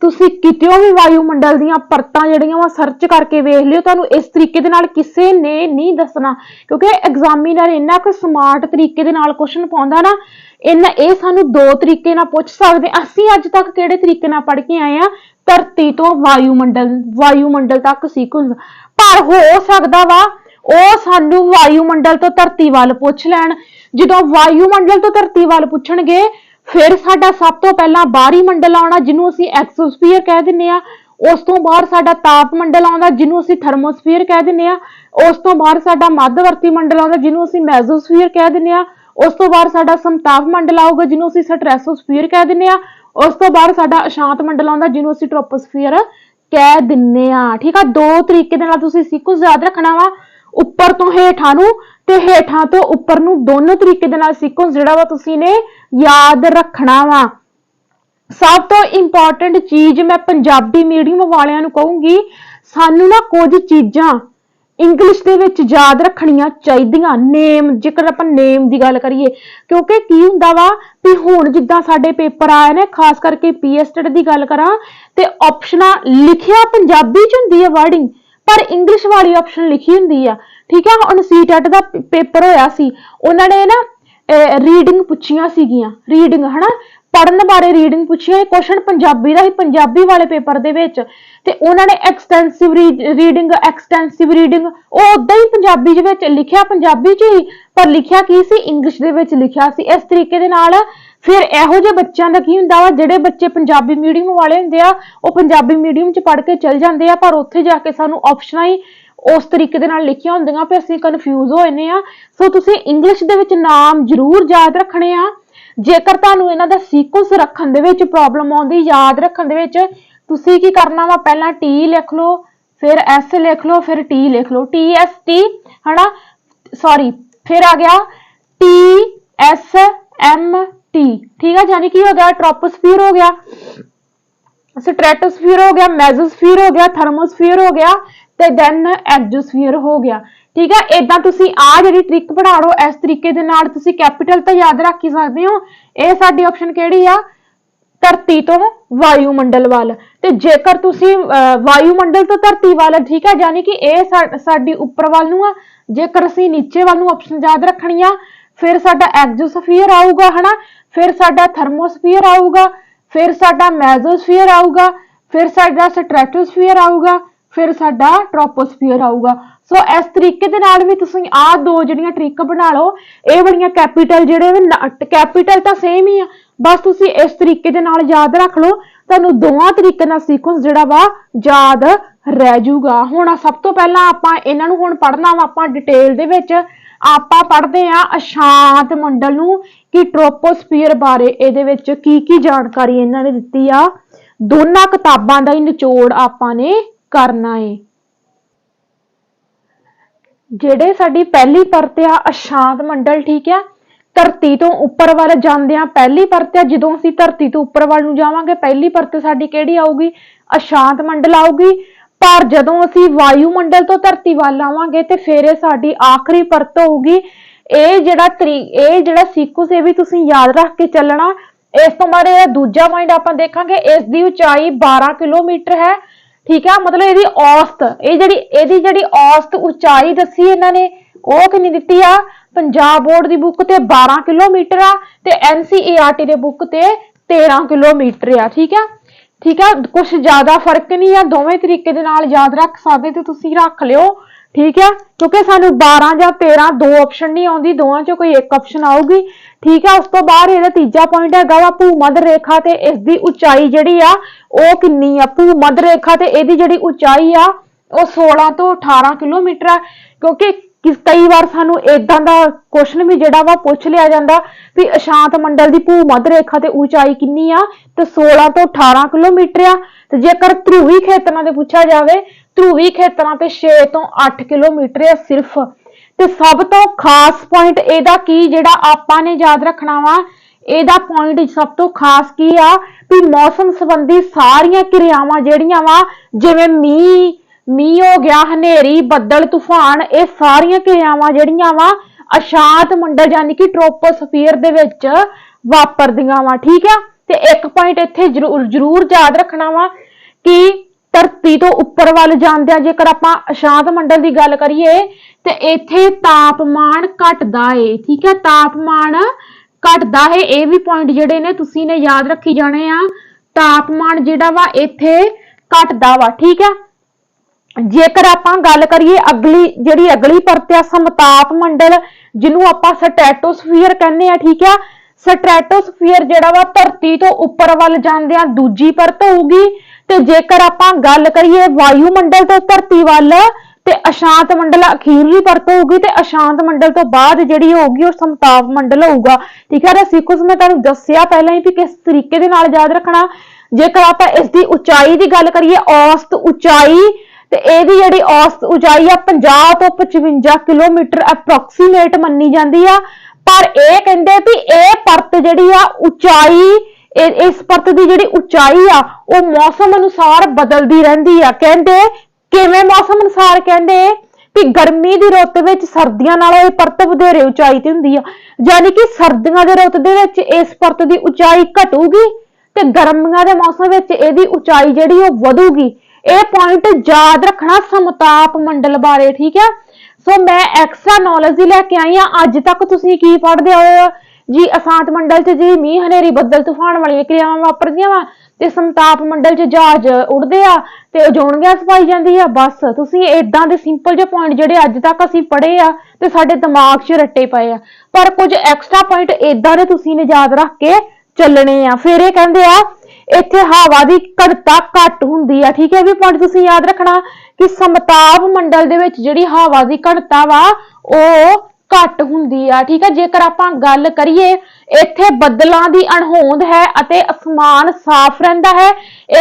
ਤੁਸੀਂ ਕਿਤਿਓਂ ਵੀ ਵਾਯੂਮੰਡਲ ਦੀਆਂ ਪਰਤਾਂ ਜਿਹੜੀਆਂ ਵਾ ਸਰਚ ਕਰਕੇ ਵੇਖ ਲਿਓ। ਤੁਹਾਨੂੰ ਇਸ ਤਰੀਕੇ ਦੇ ਨਾਲ ਕਿਸੇ ਨੇ ਨਹੀਂ ਦੱਸਣਾ, ਕਿਉਂਕਿ ਐਗਜ਼ਾਮੀਨਰ ਇੰਨਾ ਕੁ ਸਮਾਰਟ ਤਰੀਕੇ ਦੇ ਨਾਲ ਕੁਐਸਚਨ ਪਾਉਂਦਾ ਨਾ, ਇਹ ਸਾਨੂੰ ਦੋ ਤਰੀਕੇ ਨਾਲ ਪੁੱਛ ਸਕਦੇ। ਅਸੀਂ ਅੱਜ ਤੱਕ ਕਿਹੜੇ ਤਰੀਕੇ ਨਾਲ ਪੜ੍ਹ ਕੇ ਆਏ ਆ? ਧਰਤੀ ਤੋਂ ਵਾਯੂਮੰਡਲ ਤੱਕ ਸੀਕੁਐਂਸ। ਪਰ ਹੋ ਸਕਦਾ ਵਾ ਉਹ ਸਾਨੂੰ ਵਾਯੂਮੰਡਲ ਤੋਂ ਧਰਤੀ ਵੱਲ ਪੁੱਛ ਲੈਣ। ਜਦੋਂ ਵਾਯੂਮੰਡਲ ਤੋਂ ਧਰਤੀ ਵੱਲ ਪੁੱਛਣਗੇ फिर साडा सब तो पहला बाहरी मंडल आउणा जिन्हों असीं एक्सोस्फीयर कह दिंदे आ। उस तो बाद साडा ताप मंडल आउंदा जिन्हों असीं थर्मोस्फीयर कह दिंदे आ। उस तो बाद साडा मध्यवर्ती मंडल आउंदा जिन्हों असीं मेसोस्फीयर कह दिंदे आ। उस तो बाद साडा समताप मंडल आऊगा जिन्हों असीं स्ट्रेटोस्फीयर कह दिंदे आ। उस तो बाद साडा अशांत मंडल आउंदा जिन्हों असीं ट्रोपोस्फीयर कह दिंदे आ। ठीक है। दो तरीके दे नाल तुसीं सीक्वेंस याद रखना वा, ਉੱਪਰ ਤੋਂ ਹੇਠਾਂ ਨੂੰ ਤੇ ਹੇਠਾਂ ਤੋਂ ਉੱਪਰ ਨੂੰ, ਦੋਨੋਂ ਤਰੀਕੇ ਦੇ ਨਾਲ ਸੀਕੁਐਂਸ ਜਿਹੜਾ ਵਾ ਤੁਸੀਂ ਨੇ ਯਾਦ ਰੱਖਣਾ ਵਾ। ਸਭ ਤੋਂ ਇੰਪੋਰਟੈਂਟ ਚੀਜ਼ ਮੈਂ ਪੰਜਾਬੀ ਮੀਡੀਅਮ ਵਾਲਿਆਂ ਨੂੰ ਕਹੂੰਗੀ, ਸਾਨੂੰ ਨਾ ਕੁਝ ਚੀਜ਼ਾਂ ਇੰਗਲਿਸ਼ ਦੇ ਵਿੱਚ ਯਾਦ ਰੱਖਣੀਆਂ ਚਾਹੀਦੀਆਂ। ਨੇਮ, ਜੇਕਰ ਆਪਾਂ ਨੇਮ ਦੀ ਗੱਲ ਕਰੀਏ, ਕਿਉਂਕਿ ਕੀ ਹੁੰਦਾ ਵਾ ਵੀ ਹੁਣ ਜਿੱਦਾਂ ਸਾਡੇ ਪੇਪਰ ਆਏ ਨੇ, ਖਾਸ ਕਰਕੇ ਪੀਐਸਟਡ ਦੀ ਗੱਲ ਕਰਾਂ ਤੇ ਆਪਸ਼ਨਾਂ ਲਿਖਿਆ ਪੰਜਾਬੀ ਚ ਹੁੰਦੀ ਹੈ ਵਰਡਿੰਗ, पर इंग्लिश वाली ऑप्शन लिखी हुंदी आ। ठीक है। हुण सीटेट दा पेपर होया सी, उन्हां ने ना रीडिंग पुछियां सीगियां, रीडिंग है ना, पढ़न बारे रीडिंग पुछी। क्वेश्चन पंजाबी दा ही पंजाबी वाले पेपर दे विच, ते उन्हां ने एक्सटेंसिव रीडिंग ਉਹ ਉਦਾਂ ਹੀ ਪੰਜਾਬੀ ਦੇ ਵਿੱਚ ਲਿਖਿਆ, ਪੰਜਾਬੀ ਚ ਹੀ, ਪਰ ਲਿਖਿਆ ਕੀ ਸੀ? ਇੰਗਲਿਸ਼ ਦੇ ਵਿੱਚ ਲਿਖਿਆ ਸੀ। ਇਸ ਤਰੀਕੇ ਦੇ ਨਾਲ ਫਿਰ ਇਹੋ ਜਿਹੇ ਬੱਚਿਆਂ ਦਾ ਕੀ ਹੁੰਦਾ ਵਾ, ਜਿਹੜੇ ਬੱਚੇ ਪੰਜਾਬੀ ਮੀਡੀਅਮ ਵਾਲੇ ਹੁੰਦੇ ਆ ਉਹ ਪੰਜਾਬੀ ਮੀਡੀਅਮ ਚ ਪੜ੍ਹ ਕੇ ਚਲ ਜਾਂਦੇ ਆ, ਪਰ ਉੱਥੇ ਜਾ ਕੇ ਸਾਨੂੰ ਆਪਸ਼ਨਾਂ ਹੀ ਉਸ ਤਰੀਕੇ ਦੇ ਨਾਲ ਲਿਖੀਆਂ ਹੁੰਦੀਆਂ, ਫਿਰ ਅਸੀਂ ਕਨਫਿਊਜ਼ ਹੋ ਜਾਂਦੇ ਆ। ਸੋ ਤੁਸੀਂ ਇੰਗਲਿਸ਼ ਦੇ ਵਿੱਚ ਨਾਮ ਜ਼ਰੂਰ ਯਾਦ ਰੱਖਣੇ ਆ। ਜੇਕਰ ਤੁਹਾਨੂੰ ਇਹਨਾਂ ਦਾ ਸੀਕੁਐਂਸ ਰੱਖਣ ਦੇ ਵਿੱਚ ਪ੍ਰੋਬਲਮ ਆਉਂਦੀ, ਯਾਦ ਰੱਖਣ ਦੇ ਵਿੱਚ, ਤੁਸੀਂ ਕੀ ਕਰਨਾ ਵਾ? ਪਹਿਲਾਂ ਟੀ ਲਿਖ ਲਓ, ਫਿਰ ਐਸ ਲਿਖ ਲਓ, ਫਿਰ ਟੀ ਲਿਖ ਲਓ, TST है ना, सॉरी, फिर आ गया TSMT। ठीक है। यानी कि हो गया ट्रोपोस्फीयर हो गया, स्ट्रेटोस्फीयर हो गया, मेसोस्फीयर हो गया, थर्मोस्फीयर हो गया, ते देन एक्सोस्फीयर हो गया। ठीक है। इदां तुसी आ जिहड़ी ट्रिक बना लो, इस तरीके दे नाल तुसी कैपिटल तो याद रख ही सकदे हो। ये साडी ऑप्शन किहड़ी आ? धरती तो वायुमंडल वाल। ते जेकर तुसी वायुमंडल तो धरती वाल, ठीक है, यानी कि यह साडी उपर वाल नूं आ। जेकर असीं नीचे वाल नूं ऑप्शन याद रखनी आ, फिर साडा एक्सोस्फीयर आऊगा, है ना, फिर साडा थर्मोस्फीयर आऊगा, फिर साडा मेसोस्फीयर आऊगा, फिर साडा स्ट्रेटोस्फीयर आऊगा, फिर साडा ट्रोपोस्फीयर आऊगा। सो इस तरीके दे नाल भी तुसीं आ दो जिहड़ियां ट्रिक बना लो। ये बड़ियां कैपिटल जिहड़े कैपिटल तां सेम ही आ, बस तुसीं इस तरीके दे नाल याद रख लो, तुहानूं दोवां तरीके नाल सीक्वेंस जिहड़ा वा याद रह जूगा। हुण सब तो पहलां आपां इन्हां नूं हुण पढ़ना वा आपां डिटेल दे विच। आपां पढ़दे आ अशांत मंडल नूं कि ट्रोपोस्फीयर बारे इहदे विच की जानकारी इन्हां ने दित्ती आ। दोनां किताबां दा ही निचोड़ आपां ने करना है। ਜਿਹੜੇ ਸਾਡੀ ਪਹਿਲੀ ਪਰਤ ਆ ਅਸ਼ਾਂਤ ਮੰਡਲ, ਠੀਕ ਆ, ਧਰਤੀ ਤੋਂ ਉੱਪਰ ਵੱਲ ਜਾਂਦਿਆਂ ਪਹਿਲੀ ਪਰਤ ਆ। ਜਦੋਂ ਅਸੀਂ ਧਰਤੀ ਤੋਂ ਉੱਪਰ ਵੱਲ ਨੂੰ ਜਾਵਾਂਗੇ ਪਹਿਲੀ ਪਰਤ ਸਾਡੀ ਕਿਹੜੀ ਆਊਗੀ? ਅਸ਼ਾਂਤ ਮੰਡਲ ਆਊਗੀ। ਪਰ ਜਦੋਂ ਅਸੀਂ ਵਾਯੂਮੰਡਲ ਤੋਂ ਧਰਤੀ ਵੱਲ ਆਵਾਂਗੇ ਤੇ ਫਿਰ ਇਹ ਸਾਡੀ ਆਖਰੀ ਪਰਤ ਹੋਊਗੀ। ਇਹ ਜਿਹੜਾ ਸੀਕੁਐਂਸ ਇਹ ਵੀ ਤੁਸੀਂ ਯਾਦ ਰੱਖ ਕੇ ਚੱਲਣਾ। ਇਸ ਤੋਂ ਬਾਅਦ ਇਹ ਦੂਜਾ ਪੁਆਇੰਟ ਆਪਾਂ ਦੇਖਾਂਗੇ, ਇਸ ਦੀ ਉਚਾਈ 12 ਕਿਲੋਮੀਟਰ ਹੈ, ਠੀਕ ਆ। ਮਤਲਬ ਇਹਦੀ ਔਸਤ, ਇਹਦੀ ਜਿਹੜੀ ਔਸਤ ਉਚਾਈ ਦੱਸੀ ਇਹਨਾਂ ਨੇ ਉਹ ਕਿੰਨੀ ਦਿੱਤੀ ਆ? ਪੰਜਾਬ ਬੋਰਡ ਦੀ ਬੁੱਕ ਤੇ 12 ਕਿਲੋਮੀਟਰ ਆ ਤੇ NCERT ਦੇ ਬੁੱਕ ਤੇ 13 ਕਿਲੋਮੀਟਰ ਆ, ਠੀਕ ਆ। ਠੀਕ ਆ, ਕੁਛ ਜ਼ਿਆਦਾ ਫਰਕ ਨਹੀਂ ਆ, ਦੋਵੇਂ ਤਰੀਕੇ ਦੇ ਨਾਲ ਯਾਦ ਰੱਖ ਸਕਦੇ ਤੇ ਤੁਸੀਂ ਰੱਖ ਲਿਓ, ਠੀਕ ਆ। ਕਿਉਂਕਿ ਸਾਨੂੰ 12 ਜਾਂ 13 ਦੋ ਆਪਸ਼ਨ ਨਹੀਂ ਆਉਂਦੀ, ਦੋਵਾਂ ਚੋਂ ਕੋਈ ਇੱਕ ਆਪਸ਼ਨ ਆਊਗੀ, ਠੀਕ ਆ। ਉਸ ਤੋਂ ਬਾਅਦ ਇਹਦਾ ਤੀਜਾ ਪੁਆਇੰਟ ਹੈਗਾ ਵਾ ਭੂ-ਮੱਧ ਰੇਖਾ ਤੇ ਇਸ ਦੀ ਉਚਾਈ ਜਿਹੜੀ ਆ ਉਹ ਕਿੰਨੀ ਆ? ਭੂ-ਮੱਧ ਰੇਖਾ ਤੇ ਇਹਦੀ ਜਿਹੜੀ ਉਚਾਈ ਆ ਉਹ 16 ਤੋਂ 18 ਕਿਲੋਮੀਟਰ ਆ। ਕਿਉਂਕਿ ਕਈ ਵਾਰ ਸਾਨੂੰ ਏਦਾਂ ਦਾ ਕੁਐਸਚਨ ਵੀ ਜਿਹੜਾ ਵਾ ਪੁੱਛ ਲਿਆ ਜਾਂਦਾ ਵੀ ਅਸ਼ਾਂਤ ਮੰਡਲ ਦੀ ਭੂ-ਮੱਧ ਰੇਖਾ ਤੇ ਉਚਾਈ ਕਿੰਨੀ ਆ? ਤੇ 16 ਤੋਂ 18 ਕਿਲੋਮੀਟਰ ਆ। ਤੇ ਜੇਕਰ ਧਰੂਵੀ ਖੇਤਰਾਂ ਦੇ ਪੁੱਛਿਆ ਜਾਵੇ, ਧਰੂਵੀ ਖੇਤਰਾਂ ਤੇ 6 ਤੋਂ 8 ਕਿਲੋਮੀਟਰ ਆ ਸਿਰਫ। ਤੇ ਸਭ ਤੋਂ ਖਾਸ ਪੁਆਇੰਟ ਇਹਦਾ ਕੀ ਜਿਹੜਾ ਆਪਾਂ ਨੇ ਯਾਦ ਰੱਖਣਾ ਵਾ, ਇਹਦਾ ਪੁਆਇੰਟ ਸਭ ਤੋਂ ਖਾਸ ਕੀ ਆ ਵੀ ਮੌਸਮ ਸੰਬੰਧੀ ਸਾਰੀਆਂ ਕਿਰਿਆਵਾਂ ਜਿਹੜੀਆਂ ਵਾ, ਜਿਵੇਂ ਮੀਂਹ ਹੋ ਗਿਆ, ਹਨੇਰੀ, ਬੱਦਲ, ਤੂਫਾਨ, ਇਹ ਸਾਰੀਆਂ ਕਿਰਿਆਵਾਂ ਜਿਹੜੀਆਂ ਵਾ ਅਸ਼ਾਂਤ ਮੰਡਲ ਯਾਨੀ ਕਿ ਟ੍ਰੋਪੋਸਫੀਅਰ ਦੇ ਵਿੱਚ ਵਾਪਰਦੀਆਂ ਵਾ, ਠੀਕ ਆ। ਤੇ ਇੱਕ ਪੁਆਇੰਟ ਇੱਥੇ ਜ਼ਰੂਰ ਯਾਦ ਰੱਖਣਾ ਵਾ ਕਿ ਧਰਤੀ ਤੋਂ ਉੱਪਰ ਵੱਲ ਜਾਂਦਿਆਂ ਜੇਕਰ ਆਪਾਂ ਅਸ਼ਾਂਤ ਮੰਡਲ ਦੀ ਗੱਲ ਕਰੀਏ ਤੇ ਇੱਥੇ ਤਾਪਮਾਨ ਘਟਦਾ ਏ, ਠੀਕ ਹੈ। ਤਾਪਮਾਨ ਘਟਦਾ ਹੈ, ਇਹ ਵੀ ਪੁਆਇੰਟ ਜਿਹੜੇ ਨੇ ਤੁਸੀਂ ਨੇ ਯਾਦ ਰੱਖੀ ਜਾਣੇ ਆ। ਤਾਪਮਾਨ ਜਿਹੜਾ ਵਾ ਇੱਥੇ ਘਟਦਾ ਵਾ, ਠੀਕ ਆ। ਜੇਕਰ ਆਪਾਂ ਗੱਲ ਕਰੀਏ ਅਗਲੀ ਪਰਤ ਆ ਸਮਤਾਪ ਮੰਡਲ, ਜਿਹਨੂੰ ਆਪਾਂ ਸਟ੍ਰੈਟੋਸਫੀਅਰ ਕਹਿੰਦੇ ਆ, ਠੀਕ ਆ। ਸਟ੍ਰੈਟੋਸਫੀਅਰ ਜਿਹੜਾ ਵਾ ਧਰਤੀ ਤੋਂ ਉੱਪਰ ਵੱਲ ਜਾਂਦਿਆਂ ਦੂਜੀ ਪਰਤ ਹੋਊਗੀ। ਤੇ ਜੇਕਰ ਆਪਾਂ ਗੱਲ ਕਰੀਏ ਵਾਯੂਮੰਡਲ ਤੋਂ ਧਰਤੀ ਵੱਲ ਤੇ ਅਸ਼ਾਂਤ ਮੰਡਲ ਅਖੀਰਲੀ ਪਰਤ ਹੋਊਗੀ ਤੇ ਅਸ਼ਾਂਤ ਮੰਡਲ ਤੋਂ ਬਾਅਦ ਜਿਹੜੀ ਹੋਊਗੀ ਉਹ ਸਮਤਾਪ ਮੰਡਲ ਹੋਊਗਾ, ਠੀਕ ਹੈ। ਸੀਕੁਐਂਸ ਮੈਂ ਤੁਹਾਨੂੰ ਦੱਸਿਆ ਪਹਿਲਾਂ ਹੀ ਵੀ ਕਿਸ ਤਰੀਕੇ ਦੇ ਨਾਲ ਯਾਦ ਰੱਖਣਾ। ਜੇਕਰ ਆਪਾਂ ਇਸ ਦੀ ਉਚਾਈ ਦੀ ਗੱਲ ਕਰੀਏ, ਔਸਤ ਉਚਾਈ, ਤੇ ਇਹਦੀ ਜਿਹੜੀ ਔਸਤ ਉਚਾਈ ਆ 50 ਤੋਂ 55 ਕਿਲੋਮੀਟਰ ਅਪਰੋਕਸੀਮੇਟ ਮੰਨੀ ਜਾਂਦੀ ਆ। ਪਰ ਇਹ ਕਹਿੰਦੇ ਵੀ ਇਹ ਪਰਤ ਜਿਹੜੀ ਆ ਉਚਾਈ, ਇਸ ਪਰਤ ਦੀ ਜਿਹੜੀ ਉਚਾਈ ਆ ਉਹ ਮੌਸਮ ਅਨੁਸਾਰ ਬਦਲਦੀ ਰਹਿੰਦੀ ਆ। ਕਹਿੰਦੇ ਕਿਵੇਂ ਮੌਸਮ ਅਨੁਸਾਰ? ਕਹਿੰਦੇ ਵੀ ਗਰਮੀ ਦੀ ਰੁੱਤ ਵਿੱਚ ਸਰਦੀਆਂ ਨਾਲੋਂ ਇਹ ਪਰਤ ਵਧੇਰੇ ਉਚਾਈ ਤੇ ਹੁੰਦੀ ਆ, ਯਾਨੀ ਕਿ ਸਰਦੀਆਂ ਦੇ ਰੁੱਤ ਦੇ ਵਿੱਚ ਇਸ ਪਰਤ ਦੀ ਉਚਾਈ ਘਟੂਗੀ ਤੇ ਗਰਮੀਆਂ ਦੇ ਮੌਸਮ ਵਿੱਚ ਇਹਦੀ ਉਚਾਈ ਜਿਹੜੀ ਉਹ ਵਧੂਗੀ। ਇਹ ਪੁਆਇੰਟ ਯਾਦ ਰੱਖਣਾ ਸਮਤਾਪ ਮੰਡਲ ਬਾਰੇ, ਠੀਕ ਹੈ। ਸੋ ਮੈਂ ਐਕਸਟਰਾ ਨੌਲੇਜ ਹੀ ਲੈ ਕੇ ਆਈ ਆ। ਅੱਜ ਤੱਕ ਤੁਸੀਂ ਕੀ ਪੜ੍ਹਦੇ ਹੋ ਜੀ? ਅਸ਼ਾਂਤ ਮੰਡਲ 'ਚ ਜੀ ਮੀਂਹ, ਹਨੇਰੀ, ਬੱਦਲ, ਤੂਫਾਨ ਵਾਲੀਆਂ ਕਿਰਿਆਵਾਂ ਵਾਪਰਦੀਆਂ ਵਾ ਤੇ ਸਮਤਾਪ ਮੰਡਲ 'ਚ ਜਹਾਜ਼ ਉੱਡਦੇ ਆ ਤੇ ਓਜ਼ੋਨ ਗੈਸ ਪਾਈ ਜਾਂਦੀ ਆ। ਬਸ ਤੁਸੀਂ ਏਦਾਂ ਦੇ ਸਿੰਪਲ ਜਿਹੇ ਪੁਆਇੰਟ ਜਿਹੜੇ ਅੱਜ ਤੱਕ ਅਸੀਂ ਪੜ੍ਹੇ ਆ ਤੇ ਸਾਡੇ ਦਿਮਾਗ 'ਚ ਰੱਟੇ ਪਏ ਆ, ਪਰ ਕੁਝ ਐਕਸਟਰਾ ਪੁਆਇੰਟ ਏਦਾਂ ਦੇ ਤੁਸੀਂ ਨੇ ਯਾਦ ਰੱਖ ਕੇ ਚੱਲਣੇ ਆ। ਫਿਰ ਇਹ ਕਹਿੰਦੇ ਆ ਇੱਥੇ ਹਵਾ ਦੀ ਘਣਤਾ ਘੱਟ ਹੁੰਦੀ ਆ, ਠੀਕ ਹੈ। ਵੀ ਪੁਆਇੰਟ ਤੁਸੀਂ ਯਾਦ ਰੱਖਣਾ ਕਿ ਸਮਤਾਪ ਮੰਡਲ ਦੇ ਵਿੱਚ ਜਿਹੜੀ ਹਵਾ ਦੀ ਘਣਤਾ ਵਾ ਉਹ ਘੱਟ ਹੁੰਦੀ ਆ, ਠੀਕ ਹੈ। ਜੇਕਰ ਆਪਾਂ ਗੱਲ ਕਰੀਏ, ਇੱਥੇ ਬੱਦਲਾਂ ਦੀ ਅਣਹੋਂਦ ਹੈ ਅਤੇ ਅਸਮਾਨ ਸਾਫ਼ ਰਹਿੰਦਾ ਹੈ।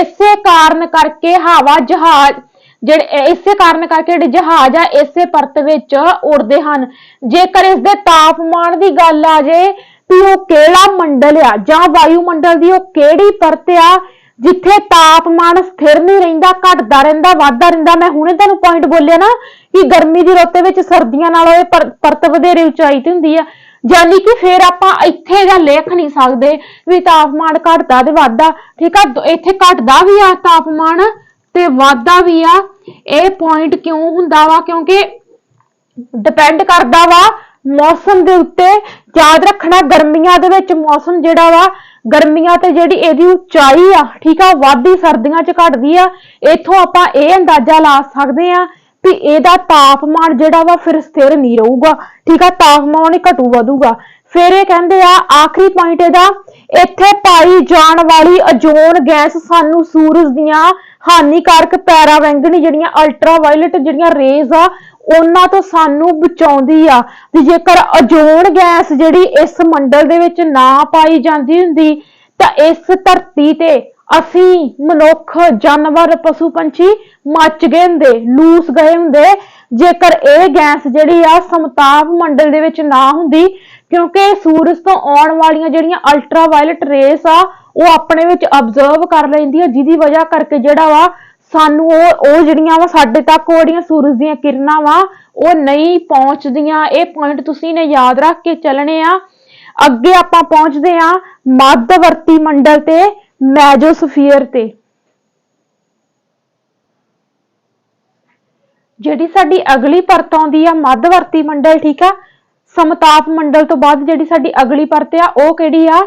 ਇਸੇ ਕਾਰਨ ਕਰਕੇ ਜਿਹੜੇ ਜਹਾਜ਼ ਆ ਇਸੇ ਪਰਤ ਵਿੱਚ ਉੜਦੇ ਹਨ। ਜੇਕਰ ਇਸ ਦੇ ਤਾਪਮਾਨ ਦੀ ਗੱਲ ਆ ਜੇ ਵੀ ਉਹ ਕਿਹੜਾ ਮੰਡਲ ਆ ਜਾਂ ਵਾਯੂਮੰਡਲ ਦੀ ਉਹ ਕਿਹੜੀ ਪਰਤ ਆ ਜਿੱਥੇ ਤਾਪਮਾਨ ਸਥਿਰ ਨਹੀਂ ਰਹਿੰਦਾ, ਘਟਦਾ ਰਹਿੰਦਾ, ਵੱਧਦਾ ਰਹਿੰਦਾ। ਮੈਂ ਹੁਣੇ ਤੁਹਾਨੂੰ ਪੁਆਇੰਟ ਬੋਲਿਆ ਨਾ ਕਿ ਗਰਮੀ ਦੀ ਰੁੱਤ ਵਿੱਚ ਸਰਦੀਆਂ ਨਾਲੋਂ ਇਹ ਪਰਤ ਵਧੇਰੇ ਉਚਾਈ ਤੇ ਹੁੰਦੀ ਆ, ਯਾਨੀ ਕਿ ਫਿਰ ਆਪਾਂ ਇੱਥੇ ਜਾਂ ਲਿਖ ਨਹੀਂ ਸਕਦੇ ਵੀ ਤਾਪਮਾਨ ਘਟਦਾ ਤੇ ਵੱਧਦਾ, ਠੀਕ ਆ। ਇੱਥੇ ਘਟਦਾ ਵੀ ਆ ਤਾਪਮਾਨ ਤੇ ਵੱਧਦਾ ਵੀ ਆ। ਇਹ ਪੁਆਇੰਟ ਕਿਉਂ ਹੁੰਦਾ ਵਾ? ਕਿਉਂਕਿ ਡਿਪੈਂਡ ਕਰਦਾ ਵਾ ਮੌਸਮ ਦੇ ਉੱਤੇ। ਯਾਦ ਰੱਖਣਾ ਗਰਮੀਆਂ ਦੇ ਵਿੱਚ ਮੌਸਮ ਜਿਹੜਾ ਵਾ, ਗਰਮੀਆਂ ਤੇ ਜਿਹੜੀ ਇਹਦੀ ਉਚਾਈ ਆ, ਠੀਕ ਆ, ਵੱਧਦੀ, ਸਰਦੀਆਂ 'ਚ ਘਟਦੀ ਆ। ਇੱਥੋਂ ਆਪਾਂ ਇਹ ਅੰਦਾਜ਼ਾ ਲਾ ਸਕਦੇ ਆ ਵੀ ਇਹਦਾ ਤਾਪਮਾਨ ਜਿਹੜਾ ਵਾ ਫਿਰ ਸਥਿਰ ਨਹੀਂ ਰਹੂਗਾ, ਠੀਕ ਆ। ਤਾਪਮਾਨ ਹੀ ਘਟੂ ਵਧੂਗਾ। ਫਿਰ ਇਹ ਕਹਿੰਦੇ ਆ ਆਖਰੀ ਪੁਆਇੰਟ ਇਹਦਾ, ਇੱਥੇ ਪਾਈ ਜਾਣ ਵਾਲੀ ਓਜ਼ੋਨ ਗੈਸ ਸਾਨੂੰ ਸੂਰਜ ਦੀਆਂ ਹਾਨੀਕਾਰਕ ਪੈਰਾਵੈਂਗਨੀ ਜਿਹੜੀਆਂ ਅਲਟਰਾਵਾਇਲਟ ਜਿਹੜੀਆਂ ਰੇਜ਼ ਆ ਉਹਨਾਂ ਤੋਂ ਸਾਨੂੰ ਬਚਾਉਂਦੀ ਆ। ਤੇ ਜੇਕਰ ਓਜ਼ੋਨ ਗੈਸ ਜਿਹੜੀ ਇਸ ਮੰਡਲ ਦੇ ਵਿੱਚ ਨਾ ਪਾਈ ਜਾਂਦੀ ਹੁੰਦੀ ਤਾਂ ਇਸ ਧਰਤੀ ਤੇ ਅਸੀਂ ਮਨੁੱਖ, ਜਾਨਵਰ, ਪਸ਼ੂ ਪੰਛੀ ਮੱਚ ਗਏ ਹੁੰਦੇ, ਲੂਸ ਗਏ ਹੁੰਦੇ। ਜੇਕਰ ਇਹ ਗੈਸ ਜਿਹੜੀ ਆ ਸਮਤਾਪ ਮੰਡਲ ਦੇ ਵਿੱਚ ਨਾ ਹੁੰਦੀ, ਕਿਉਂਕਿ ਸੂਰਜ ਤੋਂ ਆਉਣ ਵਾਲੀਆਂ ਜਿਹੜੀਆਂ ਅਲਟਰਾਵਾਇਲਟ ਰੇਸ ਆ ਉਹ ਆਪਣੇ ਵਿੱਚ ਅਬਜ਼ਰਵ ਕਰ ਲੈਂਦੀ ਆ, ਜਿਹਦੀ ਵਜ੍ਹਾ ਕਰਕੇ ਜਿਹੜਾ ਵਾ ਸਾਨੂੰ ਉਹ ਜਿਹੜੀਆਂ ਵਾ ਸਾਡੇ ਤੱਕ ਉਹ ਜਿਹੜੀਆਂ ਸੂਰਜ ਦੀਆਂ ਕਿਰਨਾਂ ਵਾ ਉਹ ਨਹੀਂ ਪਹੁੰਚਦੀਆਂ। ਇਹ ਪੁਆਇੰਟ ਤੁਸੀਂ ਨੇ ਯਾਦ ਰੱਖ ਕੇ ਚੱਲਣੇ ਆ। ਅੱਗੇ ਆਪਾਂ ਪਹੁੰਚਦੇ ਆ ਮੱਧਵਰਤੀ ਮੰਡਲ ਤੇ ਮੈਜੋਸਫੀਅਰ ਤੇ। ਜਿਹੜੀ ਸਾਡੀ ਅਗਲੀ ਪਰਤ ਆਉਂਦੀ ਆ ਮੱਧਵਰਤੀ ਮੰਡਲ, ਠੀਕ ਆ। ਸਮਤਾਪ ਮੰਡਲ ਤੋਂ ਬਾਅਦ ਜਿਹੜੀ ਸਾਡੀ ਅਗਲੀ ਪਰਤ ਆ ਉਹ ਕਿਹੜੀ ਆ,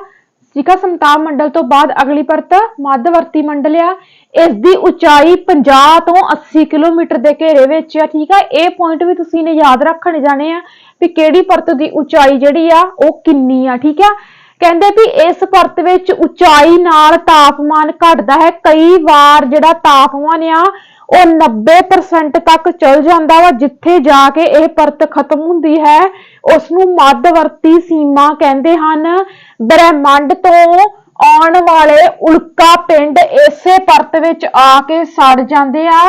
ਠੀਕ ਆ। ਸਮਤਾਪ ਮੰਡਲ ਤੋਂ ਬਾਅਦ ਅਗਲੀ ਪਰਤ ਮੱਧਵਰਤੀ ਮੰਡਲ ਆ। ਇਸ ਦੀ ਉਚਾਈ 50 ਤੋਂ 80 ਕਿਲੋਮੀਟਰ ਦੇ ਘੇਰੇ ਵਿੱਚ ਆ, ਠੀਕ ਆ। ਇਹ ਪੁਆਇੰਟ ਵੀ ਤੁਸੀਂ ਨੇ ਯਾਦ ਰੱਖਣੇ ਜਾਣੇ ਆ ਵੀ ਕਿਹੜੀ ਪਰਤ ਦੀ ਉਚਾਈ ਜਿਹੜੀ ਆ ਉਹ ਕਿੰਨੀ ਆ, ਠੀਕ ਆ। ਕਹਿੰਦੇ ਵੀ ਇਸ ਪਰਤ ਵਿੱਚ ਉਚਾਈ ਨਾਲ ਤਾਪਮਾਨ ਘਟਦਾ ਹੈ। ਕਈ ਵਾਰ ਜਿਹੜਾ ਤਾਪਮਾਨ ਆ ਉਹ 90% ਤੱਕ ਚਲ ਜਾਂਦਾ ਵਾ। ਜਿੱਥੇ ਜਾ ਕੇ ਇਹ ਪਰਤ ਖਤਮ ਹੁੰਦੀ ਹੈ ਉਸ ਨੂੰ ਮੱਧਵਰਤੀ ਸੀਮਾ ਕਹਿੰਦੇ ਹਨ। ਬ੍ਰਹਿਮੰਡ ਤੋਂ ਆਉਣ ਵਾਲੇ ਉਲਕਾ ਪਿੰਡ ਇਸੇ ਪਰਤ ਵਿੱਚ ਆ ਕੇ ਸੜ ਜਾਂਦੇ ਆ।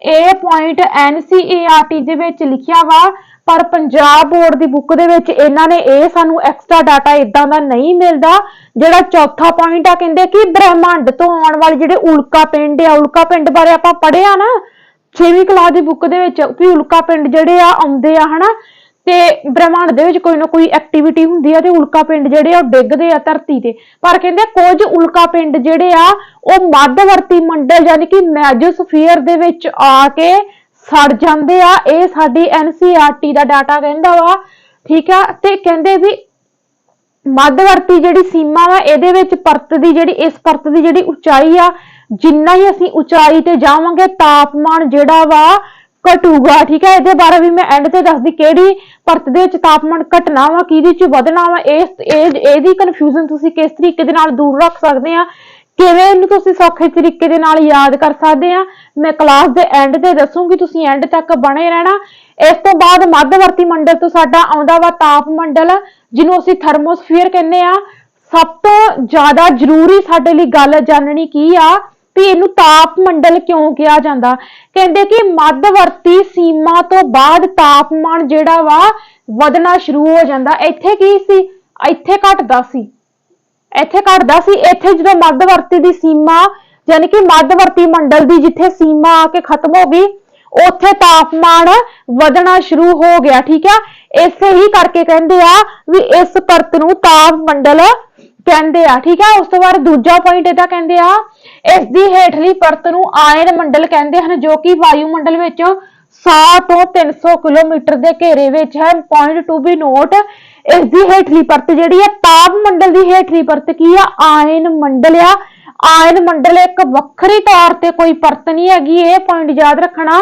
ਇਹ ਪੁਆਇੰਟ NCERT ਦੇ ਵਿੱਚ ਲਿਖਿਆ ਵਾ, ਪਰ ਪੰਜਾਬ ਬੋਰਡ ਦੀ ਬੁੱਕ ਦੇ ਵਿੱਚ ਇਹਨਾਂ ਨੇ ਇਹ ਸਾਨੂੰ ਐਕਸਟਰਾ ਡਾਟਾ ਇਦਾਂ ਦਾ ਨਹੀਂ ਮਿਲਦਾ। ਜਿਹੜਾ ਚੌਥਾ ਪੁਆਇੰਟ ਆ, ਕਹਿੰਦੇ ਕਿ ਬ੍ਰਹਿਮੰਡ ਤੋਂ ਆਉਣ ਵਾਲੇ ਜਿਹੜੇ ਉਲਕਾ ਪਿੰਡ ਆ, ਉਲਕਾ ਪਿੰਡ ਬਾਰੇ ਆਪਾਂ ਪੜ੍ਹਿਆ ਨਾ 6ਵੀਂ ਕਲਾਸ ਦੀ ਬੁੱਕ ਦੇ ਵਿੱਚ ਵੀ ਉਲਕਾ ਪਿੰਡ ਜਿਹੜੇ ਆ ਆਉਂਦੇ ਆ, ਹਨਾ। ਤੇ ਬ੍ਰਹਿਮੰਡ ਦੇ ਵਿੱਚ ਕੋਈ ਨਾ ਕੋਈ ਐਕਟੀਵਿਟੀ ਹੁੰਦੀ ਆ ਤੇ ਉਲਕਾ ਪਿੰਡ ਜਿਹੜੇ ਆ ਉਹ ਡਿੱਗਦੇ ਆ ਧਰਤੀ ਤੇ। ਪਰ ਕਹਿੰਦੇ ਕੁਝ ਉਲਕਾ ਪਿੰਡ ਜਿਹੜੇ ਆ ਉਹ ਮੱਧਵਰਤੀ ਮੰਡਲ ਯਾਨੀ ਕਿ ਮੈਜੋਸਫੀਅਰ ਦੇ ਵਿੱਚ ਆ ਕੇ ਸੜ ਜਾਂਦੇ ਆ। ਇਹ ਸਾਡੀ NCERT ਦਾ ਡਾਟਾ ਕਹਿੰਦਾ ਵਾ, ਠੀਕ ਆ। ਤੇ ਕਹਿੰਦੇ ਵੀ ਮੱਧਵਰਤੀ ਜਿਹੜੀ ਸੀਮਾ ਵਾ ਇਹਦੇ ਵਿੱਚ ਪਰਤ ਦੀ ਜਿਹੜੀ ਇਸ ਪਰਤ ਦੀ ਜਿਹੜੀ ਉਚਾਈ ਆ, ਜਿੰਨਾ ਹੀ ਅਸੀਂ ਉਚਾਈ ਤੇ ਜਾਵਾਂਗੇ ਤਾਪਮਾਨ ਜਿਹੜਾ ਵਾ ਘਟੂਗਾ, ਠੀਕ ਹੈ। ਇਹਦੇ ਬਾਰੇ ਵੀ ਮੈਂ ਐਂਡ ਤੇ ਦੱਸਦੀ ਕਿਹੜੀ ਪਰਤ ਦੇ ਵਿੱਚ ਤਾਪਮਾਨ ਘਟਣਾ ਵਾ, ਕਿਹਦੇ ਚ ਵਧਣਾ ਵਾ। ਇਹਦੀ ਕਨਫਿਊਜ਼ਨ ਤੁਸੀਂ ਕਿਸ ਤਰੀਕੇ ਦੇ ਨਾਲ ਦੂਰ ਰੱਖ ਸਕਦੇ ਆ, ਕਿਵੇਂ ਇਹਨੂੰ ਤੁਸੀਂ ਸੌਖੇ ਤਰੀਕੇ ਦੇ ਨਾਲ ਯਾਦ ਕਰ ਸਕਦੇ ਆ, ਮੈਂ ਕਲਾਸ ਦੇ ਐਂਡ ਤੇ ਦੱਸੂਗੀ। ਤੁਸੀਂ ਐਂਡ ਤੱਕ ਬਣੇ ਰਹਿਣਾ। ਇਸ ਤੋਂ ਬਾਅਦ ਮੱਧਵਰਤੀ ਮੰਡਲ ਤੋਂ ਸਾਡਾ ਆਉਂਦਾ ਵਾ ਤਾਪ ਮੰਡਲ, ਜਿਹਨੂੰ ਅਸੀਂ ਥਰਮੋਸਫੀਅਰ ਕਹਿੰਦੇ ਆ। ਸਭ ਤੋਂ ਜ਼ਿਆਦਾ ਜ਼ਰੂਰੀ ਸਾਡੇ ਲਈ ਗੱਲ ਜਾਣਨੀ ਕੀ ਆ ਵੀ ਇਹਨੂੰ ਤਾਪ ਮੰਡਲ ਕਿਉਂ ਕਿਹਾ ਜਾਂਦਾ। ਕਹਿੰਦੇ ਕਿ ਮੱਧਵਰਤੀ ਸੀਮਾ ਤੋਂ ਬਾਅਦ ਤਾਪਮਾਨ ਜਿਹੜਾ ਵਾ ਵਧਣਾ ਸ਼ੁਰੂ ਹੋ ਜਾਂਦਾ। ਇੱਥੇ ਕੀ ਸੀ, ਇੱਥੇ ਘਟਦਾ ਸੀ, ਇੱਥੇ ਜਦੋਂ ਮੱਧਵਰਤੀ ਦੀ ਸੀਮਾ ਯਾਨੀ ਕਿ ਮੱਧਵਰਤੀ ਮੰਡਲ ਦੀ ਜਿੱਥੇ ਸੀਮਾ ਆ ਕੇ ਖਤਮ ਹੋ ਗਈ ਉੱਥੇ ਤਾਪਮਾਨ ਵਧਣਾ ਸ਼ੁਰੂ ਹੋ ਗਿਆ, ਠੀਕ ਆ। ਇਸੇ ਹੀ ਕਰਕੇ ਕਹਿੰਦੇ ਆ ਵੀ ਇਸ ਪਰਤ ਨੂੰ ਤਾਪ ਮੰਡਲ ਕਹਿੰਦੇ ਆ, ਠੀਕ ਆ। ਉਸ ਤੋਂ ਬਾਅਦ ਦੂਜਾ ਪੁਆਇੰਟ ਇਹਦਾ ਕਹਿੰਦੇ ਆ ਇਸ ਦੀ ਹੇਠਲੀ ਪਰਤ ਨੂੰ ਆਇਨ ਮੰਡਲ ਕਹਿੰਦੇ ਹਨ, ਜੋ ਕਿ ਵਾਯੂਮੰਡਲ ਵਿੱਚ 100 ਤੋਂ 300 ਕਿਲੋਮੀਟਰ ਦੇ ਘੇਰੇ ਵਿੱਚ ਹੈ। ਪੁਆਇੰਟ ਟੂ ਬੀ ਨੋਟ, ਇਸ ਦੀ ਹੇਠਲੀ ਪਰਤ ਜਿਹੜੀ ਹੈ ਤਾਪ ਮੰਡਲ ਦੀ ਹੇਠਲੀ ਪਰਤ ਕੀ ਆ, ਆਇਨ ਮੰਡਲ ਆ। ਆਇਨ ਮੰਡਲ ਇੱਕ ਵੱਖਰੀ ਤੌਰ ਤੇ ਕੋਈ ਪਰਤ ਨਹੀਂ ਹੈਗੀ, ਇਹ ਪੁਆਇੰਟ ਯਾਦ ਰੱਖਣਾ।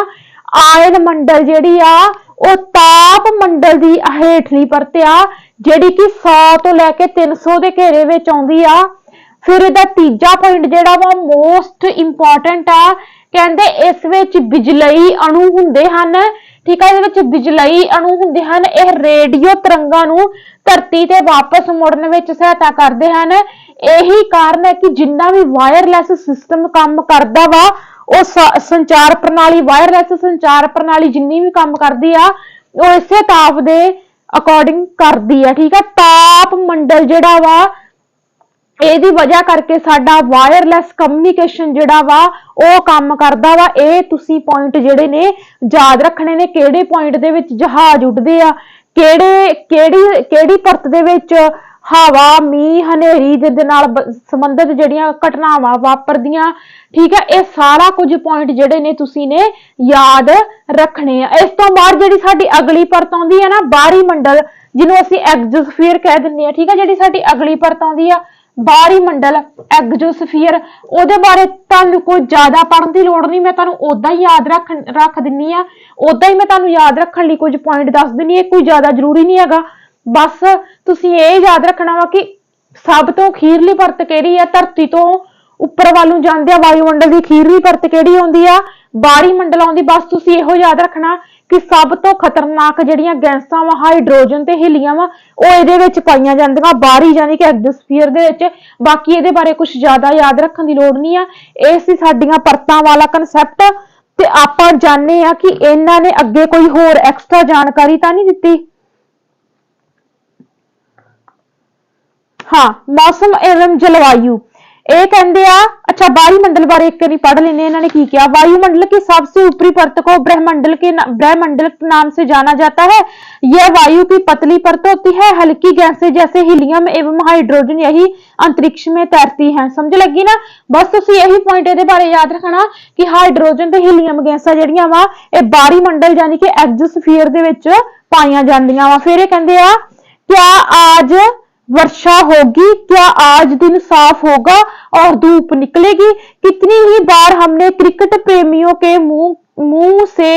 ਆਇਨ ਮੰਡਲ ਜਿਹੜੀ ਆ ਉਹ ਤਾਪ ਮੰਡਲ ਦੀ ਹੇਠਲੀ ਪਰਤ ਆ, ਜਿਹੜੀ ਕਿ 100 ਤੋਂ ਲੈ ਕੇ 300 ਦੇ ਘੇਰੇ ਵਿੱਚ ਆਉਂਦੀ ਆ। ਫਿਰ ਇਹਦਾ ਤੀਜਾ ਪੁਆਇੰਟ ਜਿਹੜਾ ਵਾ ਮੋਸਟ ਇੰਪੋਰਟੈਂਟ ਆ, ਕਹਿੰਦੇ ਇਸ ਵਿੱਚ ਬਿਜਲਈ ਅਣੂ ਹੁੰਦੇ ਹਨ, ਠੀਕ ਆ। ਇਹਦੇ ਵਿੱਚ ਬਿਜਲਈ ਅਣੂ ਹੁੰਦੇ ਹਨ। ਇਹ ਰੇਡੀਓ ਤਰੰਗਾਂ ਨੂੰ ਧਰਤੀ ਤੇ ਵਾਪਸ ਮੁੜਨ ਵਿੱਚ ਸਹਾਇਤਾ ਕਰਦੇ ਹਨ। ਇਹੀ ਕਾਰਨ ਹੈ ਕਿ ਜਿੰਨਾ ਵੀ ਵਾਇਰਲੈਸ ਸਿਸਟਮ ਕੰਮ ਕਰਦਾ ਵਾ ਉਹ ਸੰਚਾਰ ਪ੍ਰਣਾਲੀ, ਵਾਇਰਲੈਸ ਸੰਚਾਰ ਪ੍ਰਣਾਲੀ ਜਿੰਨੀ ਵੀ ਕੰਮ ਕਰਦੀ ਆ ਉਹ ਇਸੇ ਤਾਪ ਦੇ ਅਕੋਰਡਿੰਗ ਕਰਦੀ ਆ, ਠੀਕ ਆ। ਤਾਪ ਮੰਡਲ ਜਿਹੜਾ ਵਾ ਇਹਦੀ ਵਜ੍ਹਾ ਕਰਕੇ ਸਾਡਾ ਵਾਇਰਲੈਸ ਕਮਿਊਨੀਕੇਸ਼ਨ ਜਿਹੜਾ ਵਾ ਉਹ ਕੰਮ ਕਰਦਾ ਵਾ। ਇਹ ਤੁਸੀਂ ਪੁਆਇੰਟ ਜਿਹੜੇ ਨੇ ਯਾਦ ਰੱਖਣੇ ਨੇ, ਕਿਹੜੇ ਪੁਆਇੰਟ ਦੇ ਵਿੱਚ ਜਹਾਜ਼ ਉੱਡਦੇ ਆ, ਕਿਹੜੀ ਪਰਤ ਦੇ ਵਿੱਚ ਹਵਾ, ਮੀਂਹ, ਹਨੇਰੀ ਦੇ ਨਾਲ ਸੰਬੰਧਿਤ ਜਿਹੜੀਆਂ ਘਟਨਾਵਾਂ ਵਾਪਰਦੀਆਂ, ਠੀਕ ਹੈ। ਇਹ ਸਾਰਾ ਕੁਝ ਪੁਆਇੰਟ ਜਿਹੜੇ ਨੇ ਤੁਸੀਂ ਨੇ ਯਾਦ ਰੱਖਣੇ ਆ। ਇਸ ਤੋਂ ਬਾਅਦ ਜਿਹੜੀ ਸਾਡੀ ਅਗਲੀ ਪਰਤ ਆਉਂਦੀ ਹੈ ਨਾ ਬਾਹਰੀ ਮੰਡਲ, ਜਿਹਨੂੰ ਅਸੀਂ ਐਗਜ਼ੋਸਫੀਅਰ ਕਹਿ ਦਿੰਦੇ ਆ, ਠੀਕ ਹੈ। ਜਿਹੜੀ ਸਾਡੀ ਅਗਲੀ ਪਰਤ ਆਉਂਦੀ ਆ ਬਾਹਰੀ ਮੰਡਲ ਐਗਜ਼ੋਸਫੀਅਰ, ਉਹਦੇ ਬਾਰੇ ਤੁਹਾਨੂੰ ਕੋਈ ਜ਼ਿਆਦਾ ਪੜ੍ਹਨ ਦੀ ਲੋੜ ਨਹੀਂ, ਮੈਂ ਤੁਹਾਨੂੰ ਉਦਾਂ ਹੀ ਯਾਦ ਰੱਖ ਦਿੰਨੀ ਆ। ਉਦਾਂ ਹੀ ਮੈਂ ਤੁਹਾਨੂੰ ਯਾਦ ਰੱਖਣ ਲਈ ਕੁਝ ਪੁਆਇੰਟ ਦੱਸ ਦਿੰਨੀ ਆ, ਕੋਈ ਜ਼ਿਆਦਾ ਜ਼ਰੂਰੀ ਨਹੀਂ ਹੈਗਾ। ਬਸ ਤੁਸੀਂ ਇਹ ਯਾਦ ਰੱਖਣਾ ਵਾ ਕਿ ਸਭ ਤੋਂ ਅਖੀਰਲੀ ਪਰਤ ਕਿਹੜੀ ਆ, ਧਰਤੀ ਤੋਂ ਉੱਪਰ ਵੱਲ ਨੂੰ ਜਾਂਦੇ ਆ ਵਾਯੂਮੰਡਲ ਦੀ ਅਖੀਰਲੀ ਪਰਤ ਕਿਹੜੀ ਆਉਂਦੀ ਆ, ਬਾਹਰੀ ਮੰਡਲ ਆਉਂਦੀ। ਬਸ ਤੁਸੀਂ ਇਹੋ ਯਾਦ ਰੱਖਣਾ ਕਿ ਸਭ ਤੋਂ ਖਤਰਨਾਕ ਜਿਹੜੀਆਂ ਗੈਸਾਂ ਵਾ ਹਾਈਡਰੋਜਨ ਤੇ ਹੀਲੀਅਮ ਉਹ ਇਹਦੇ ਵਿੱਚ ਪਾਈਆਂ ਜਾਂਦੀਆਂ ਬਾਹਰੀ ਯਾਨੀ ਕਿ ਐਟਮੋਸਫੀਅਰ ਦੇ ਵਿੱਚ। ਬਾਕੀ ਇਹਦੇ ਬਾਰੇ ਕੁਝ ਜ਼ਿਆਦਾ ਯਾਦ ਰੱਖਣ ਦੀ ਲੋੜ ਨਹੀਂ ਆ। ਇਹ ਸੀ ਸਾਡੀਆਂ ਪਰਤਾਂ ਵਾਲਾ ਕਨਸੈਪਟ। ਤੇ ਆਪਾਂ ਜਾਣਦੇ ਆ ਕਿ ਇਹਨਾਂ ਨੇ ਅੱਗੇ ਕੋਈ ਹੋਰ ਐਕਸਟਰਾ ਜਾਣਕਾਰੀ ਤਾਂ ਨਹੀਂ ਦਿੱਤੀ। हाँ, मौसम एवं जलवायु ये कहते आ। अच्छा, वायुमंडल बारे एक बार पढ़ लेने इन्होंने की किया। वायुमंडल की सबसे ऊपरी परत को ब्रह्मंडल नाम से जाना जाता है। यह वायु की पतली परत होती है। हल्की गैसें जैसे हीलियम एवं हाइड्रोजन यही अंतरिक्ष में तैरती हैं। समझ लगी ना? बस तुम यही पॉइंट ये बारे याद रखना कि हाइड्रोजन ते हीलियम गैसां जिहड़ियां वा ये वायुमंडल यानी कि एग्जोस्फीयर दे विच पाईयां जांदियां वा। फिर ये कहंदे आ, क्या आज वर्षा होगी? क्या आज दिन साफ होगा और धूप निकलेगी? कितनी ही बार हमने क्रिकेट प्रेमियों के मुंह से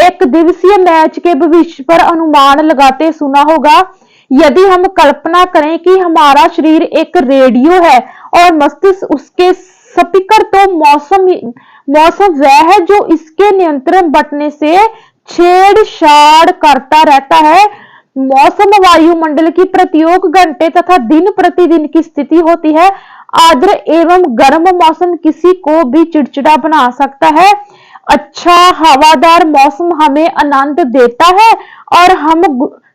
एक दिवसीय मैच के भविष्य पर अनुमान लगाते सुना होगा। यदि हम कल्पना करें कि हमारा शरीर एक रेडियो है और मस्तिष्क उसके स्पीकर, तो मौसम वह है जो इसके नियंत्रण बटने से छेड़छाड़ करता रहता है। मौसम वायुमंडल की प्रत्येक घंटे तथा दिन प्रतिदिन की स्थिति होती है। आर्द्र एवं गर्म मौसम किसी को भी चिड़चिड़ा बना सकता है। अच्छा हवादार मौसम हमें आनंद देता है और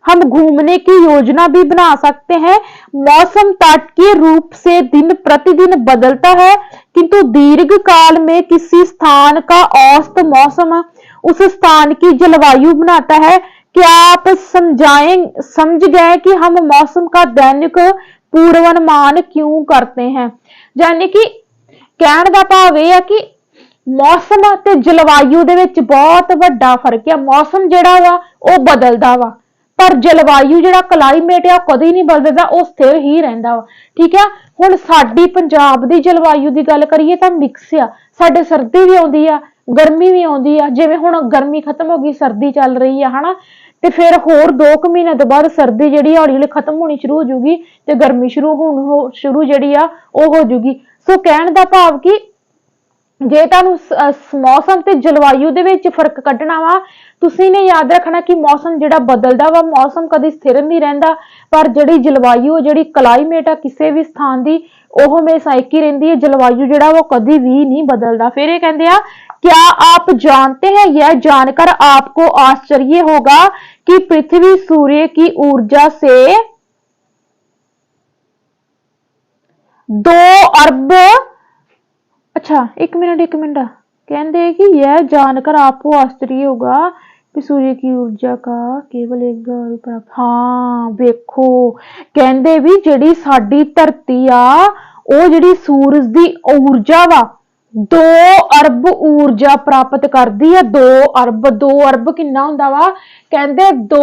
हम घूमने की योजना भी बना सकते हैं। मौसम तात्कालिक रूप से दिन प्रतिदिन बदलता है, किंतु दीर्घ काल में किसी स्थान का औसत मौसम उस स्थान की जलवायु बनाता है। क्या आप समझ गए कि हम मौसम का दैनिक पूर्वानुमान क्यों करते हैं? यानी कि कहने का भाव यह है कि मौसम ते जलवायु दे विच बहुत वड्डा फर्क है। मौसम जिहड़ा वा वो बदलदा वा, पर जलवायु जिहड़ा क्लाइमेट है कदी नहीं बदलदा, वो स्थिर ही रहिंदा वा। ठीक है, हुण साडी पंजाब दी जलवायु दी गल करिए तां मिक्स आ। साडे सर्दी भी आउंदी आ, गर्मी भी आउंदी आ। जिवें हुण गर्मी खत्म हो गई, सर्दी चल रही है, हना, ते फिर होर 2 महीने तो बाद सर्दी जिहड़ी हौली हौली खत्म होनी शुरू हो जूगी ते गर्मी शुरू जिहड़ी आ वो हो जूगी। सो कहण दा भाव कि जे तुहानूं मौसम ते जलवायु दे विच फर्क कड्ढना वा, तुसीं ने याद रखना कि मौसम जिहड़ा बदलदा वा, मौसम कदी स्थिर नहीं रहिंदा, पर जिहड़ी जलवायु जिहड़ी क्लाइमेट आ किसी भी स्थान दी वो हमेशा एक ही रहिंदी है। जलवायु जिहड़ा वो कदी भी नहीं बदलदा। फिर ये कहंदे आ, क्या आप जानते हैं, यह जानकर आपको आश्चर्य होगा कि पृथ्वी सूर्य की ऊर्जा से 2 अरब, अच्छा एक मिनट कहते कि यह जानकर आपको आश्चर्य होगा कि सूर्य की ऊर्जा का केवल 1 अरब प्राप्त। हाँ वेखो, कहते भी जिहड़ी साडी धरती आ वो जिहड़ी सूरज दी ऊर्जा वा 2 अरब ऊर्जा प्राप्त करती है। 2 अरब किन्ना हुंदा वा? कहते 2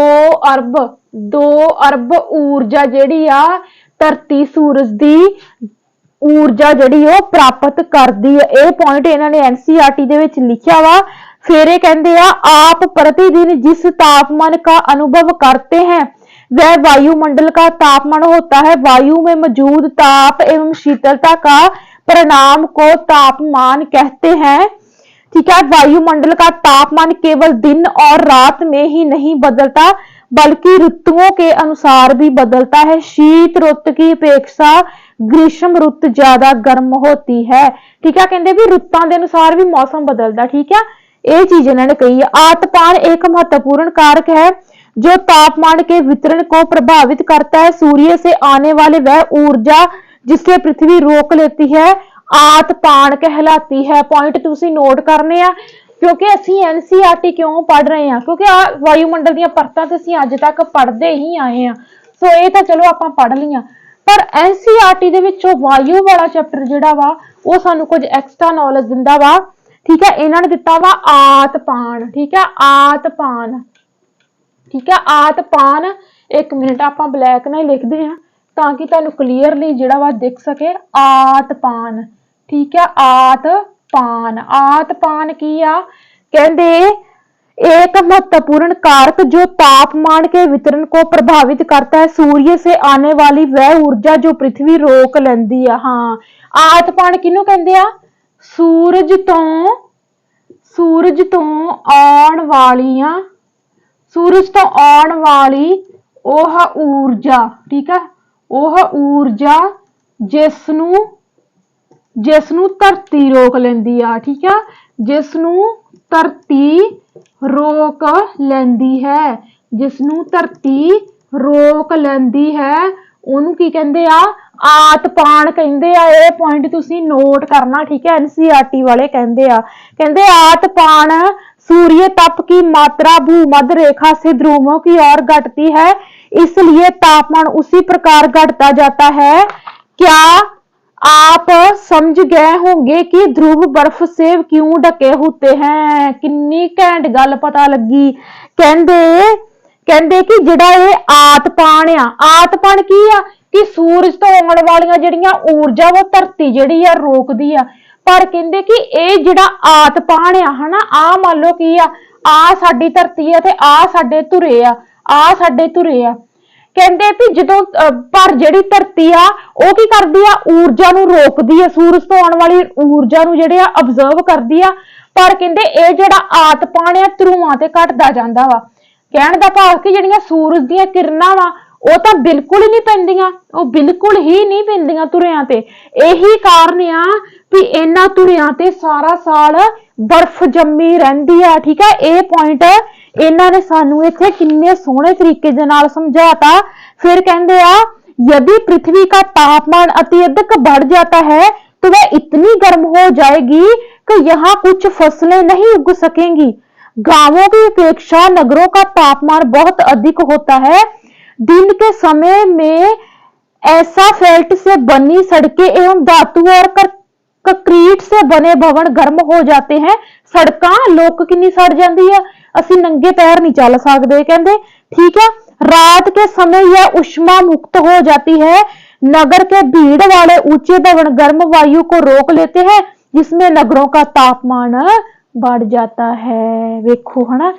अरब ऊर्जा जिहड़ी आ धरती सूरज दी ऊर्जा जिहड़ी वो प्राप्त करती है। यह पॉइंट इन्होंने एनसीईआरटी दे विच लिखा वा। फिर ये कहते आ, आप प्रतिदिन जिस तापमान का अनुभव करते हैं वह वायुमंडल का तापमान होता है। वायु में मौजूद ताप एवं शीतलता का परिणाम को तापमान कहते हैं। ठीक है, वायुमंडल का तापमान केवल दिन और रात में ही नहीं बदलता बल्कि ऋतुओं के अनुसार भी बदलता है। शीत रुत की अपेक्षा ग्रीष्म रुत ज्यादा गर्म होती है। ठीक है, कहते भी रुतां दे अनुसार भी मौसम बदलता। ठीक है, ये चीज इन्होंने कही है। आतपान एक महत्वपूर्ण कारक है जो तापमान के वितरण को प्रभावित करता है। सूर्य से आने वाले वह ऊर्जा जिसे पृथ्वी रोक लेती है आतपान कहलाती है। पॉइंट तुसी नोट करने आ, क्योंकि असी एनसीईआरटी क्यों पढ़ रहे हैं, क्योंकि वायुमंडल दी परतां ते असी अज तक पढ़ते ही आए हैं। सो ये तो चलो आपां पढ़ लिया, पर एनसीईआरटी दे विचों वायु वाला चैप्टर जिहड़ा वा वो सानू कुछ एक्स्ट्रा नॉलेज दिंदा वा। ठीक है, इन्होंने दिता वा आतपान। ठीक है, आतपान। ठीक है, आतपान। एक मिनट आपां ब्लैक नाल लिखदे हैं ताकि तुहानू क्लीयरली जिहड़ा वा दिख सके। आतपान। ठीक है, आतपान। आतपान की आ? कहंदे एक महत्वपूर्ण कारक जो तापमान के वितरण को प्रभावित करता है। सूर्य से आने वाली वह ऊर्जा जो पृथ्वी रोक लेंदी है। हाँ, आतपान किनू कहंदे आ? सूरज तो आउण वाली ओह ऊर्जा। ठीक है, ओह ऊर्जा जिसनू धरती रोक लेंदी आ। ठीक है, जिसनू ਧਰਤੀ ਰੋਕ ਲੈਂਦੀ ਹੈ, ਜਿਸ ਨੂੰ ਧਰਤੀ ਰੋਕ ਲੈਂਦੀ ਹੈ ਉਹਨੂੰ ਕੀ ਕਹਿੰਦੇ ਆ? ਆਤਪਾਣ ਕਹਿੰਦੇ ਆ। ਇਹ ਪੁਆਇੰਟ ਤੁਸੀਂ ਨੋਟ ਕਰਨਾ, ਠੀਕ ਹੈ। एनसीईआरटी वाले कहते हैं, कहते आतपान सूर्य तप की मात्रा भूमध्य रेखा से ध्रुवों की ओर घटती है, इसलिए तापमान उसी प्रकार घटता जाता है। क्या आप समझ गए होंगे कि ध्रुव बर्फ से क्यों ढके होते हैं? किन्नी घैंट गल पता लगी। ਕਹਿੰਦੇ ਕਿ ਜਿਹੜਾ ਇਹ ਆਤਪਾਣ ਆ, ਆਤਪਾਣ ਕੀ ਆ ਕਿ ਸੂਰਜ ਤੋਂ ਆਉਣ ਵਾਲੀਆਂ ਜਿਹੜੀਆਂ ਊਰਜਾ ਉਹ ਧਰਤੀ ਜਿਹੜੀ ਆ ਰੋਕਦੀ ਆ। ਪਰ ਕਹਿੰਦੇ ਕਿ ਇਹ ਜਿਹੜਾ ਆਤਪਾਣ ਆ ਹਨਾ, ਆ ਮੰਨ ਲਓ ਕੀ ਆ ਸਾਡੀ ਧਰਤੀ ਆ ਤੇ ਆ ਸਾਡੇ ਧੁਰੇ ਆ, ਕਹਿੰਦੇ ਵੀ ਜਦੋਂ ਪਰ ਜਿਹੜੀ ਧਰਤੀ ਆ ਉਹ ਕੀ ਕਰਦੀ ਆ? ਊਰਜਾ ਨੂੰ ਰੋਕਦੀ ਆ, ਸੂਰਜ ਤੋਂ ਆਉਣ ਵਾਲੀ ਊਰਜਾ ਨੂੰ ਜਿਹੜੇ ਆ ਅਬਜ਼ਰਵ ਕਰਦੀ ਆ। ਪਰ ਕਹਿੰਦੇ ਇਹ ਜਿਹੜਾ ਆਤਪਾਣ ਆ ਧਰੂਆਂ ਤੇ ਘਟਦਾ ਜਾਂਦਾ ਵਾ। ਕਹਿਣ ਦਾ ਭਾਵ ਕਿ ਜਿਹੜੀਆਂ ਸੂਰਜ ਦੀਆਂ ਕਿਰਨਾਂ ਵਾ ਉਹ ਤਾਂ ਬਿਲਕੁਲ ਹੀ ਨਹੀਂ ਪੈਂਦੀਆਂ, ਉਹ ਬਿਲਕੁਲ ਹੀ ਨਹੀਂ ਪੈਂਦੀਆਂ ਧੁਰਿਆਂ ਤੇ। ਇਹੀ ਕਾਰਨ ਆ ਵੀ ਇਹਨਾਂ ਧੁਰਿਆਂ ਤੇ ਸਾਰਾ ਸਾਲ ਬਰਫ਼ ਜੰਮੀ ਰਹਿੰਦੀ ਆ, ਠੀਕ ਹੈ। ਇਹ ਪੁਆਇੰਟ ਇਹਨਾਂ ਨੇ ਸਾਨੂੰ ਇੱਥੇ ਕਿੰਨੇ ਸੋਹਣੇ ਤਰੀਕੇ ਦੇ ਨਾਲ ਸਮਝਾਤਾ। फिर कहते यदि पृथ्वी का तापमान अत्यधिक बढ़ जाता है तो वह इतनी गर्म हो जाएगी कि यहाँ कुछ फसलें नहीं उग सकेंगी। गांवों की अपेक्षा नगरों का तापमान बहुत अधिक होता है। दिन के समय में एस्फाल्ट से बनी सड़कें एवं धातु और कंक्रीट से बने भवन गर्म हो जाते हैं। सड़कां लोक किन्नी सड़ जाती है, असी नंगे पैर नहीं चल सकते कहते, ठीक है। रात के समय यह उष्मा मुक्त हो जाती है। नगर के भीड़ वाले ऊंचे भवन गर्म वायु को रोक लेते हैं जिसमें नगरों का तापमान बढ़ जाता है। वेखो है ना,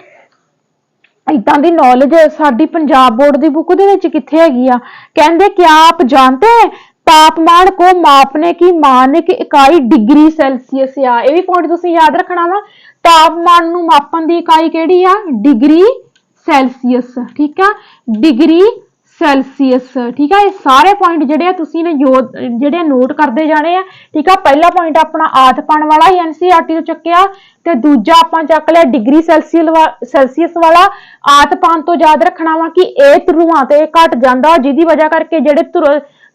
इदां दी नॉलेज साडी पंजाब बोर्ड दी बुक दे विच कित्थे हैगी आ। कहंदे क्या आप जानते हैं तापमान को मापने की मानक इकाई डिग्री सेल्सियस आ। ये भी पॉइंट तुसीं याद रखना वा, तापमान नूं मापन दी इकाई किहड़ी आ? डिग्री सैल्सियस, ठीक है, डिग्री सैल्सियस, ठीक है। ये सारे पॉइंट जिहड़े तुसीं ने जिहड़े नोट करते जाने आ, ठीक है। पहला पॉइंट अपना आतपण वाला ही एनसीईआरटी तो चुक्या ते दूजा आपां चक लिया डिग्री सैल्सियस वाला। आतपण तो याद रखना वा कि ये ध्रुवां ते घट जांदा जिहदी वजह करके जिहड़े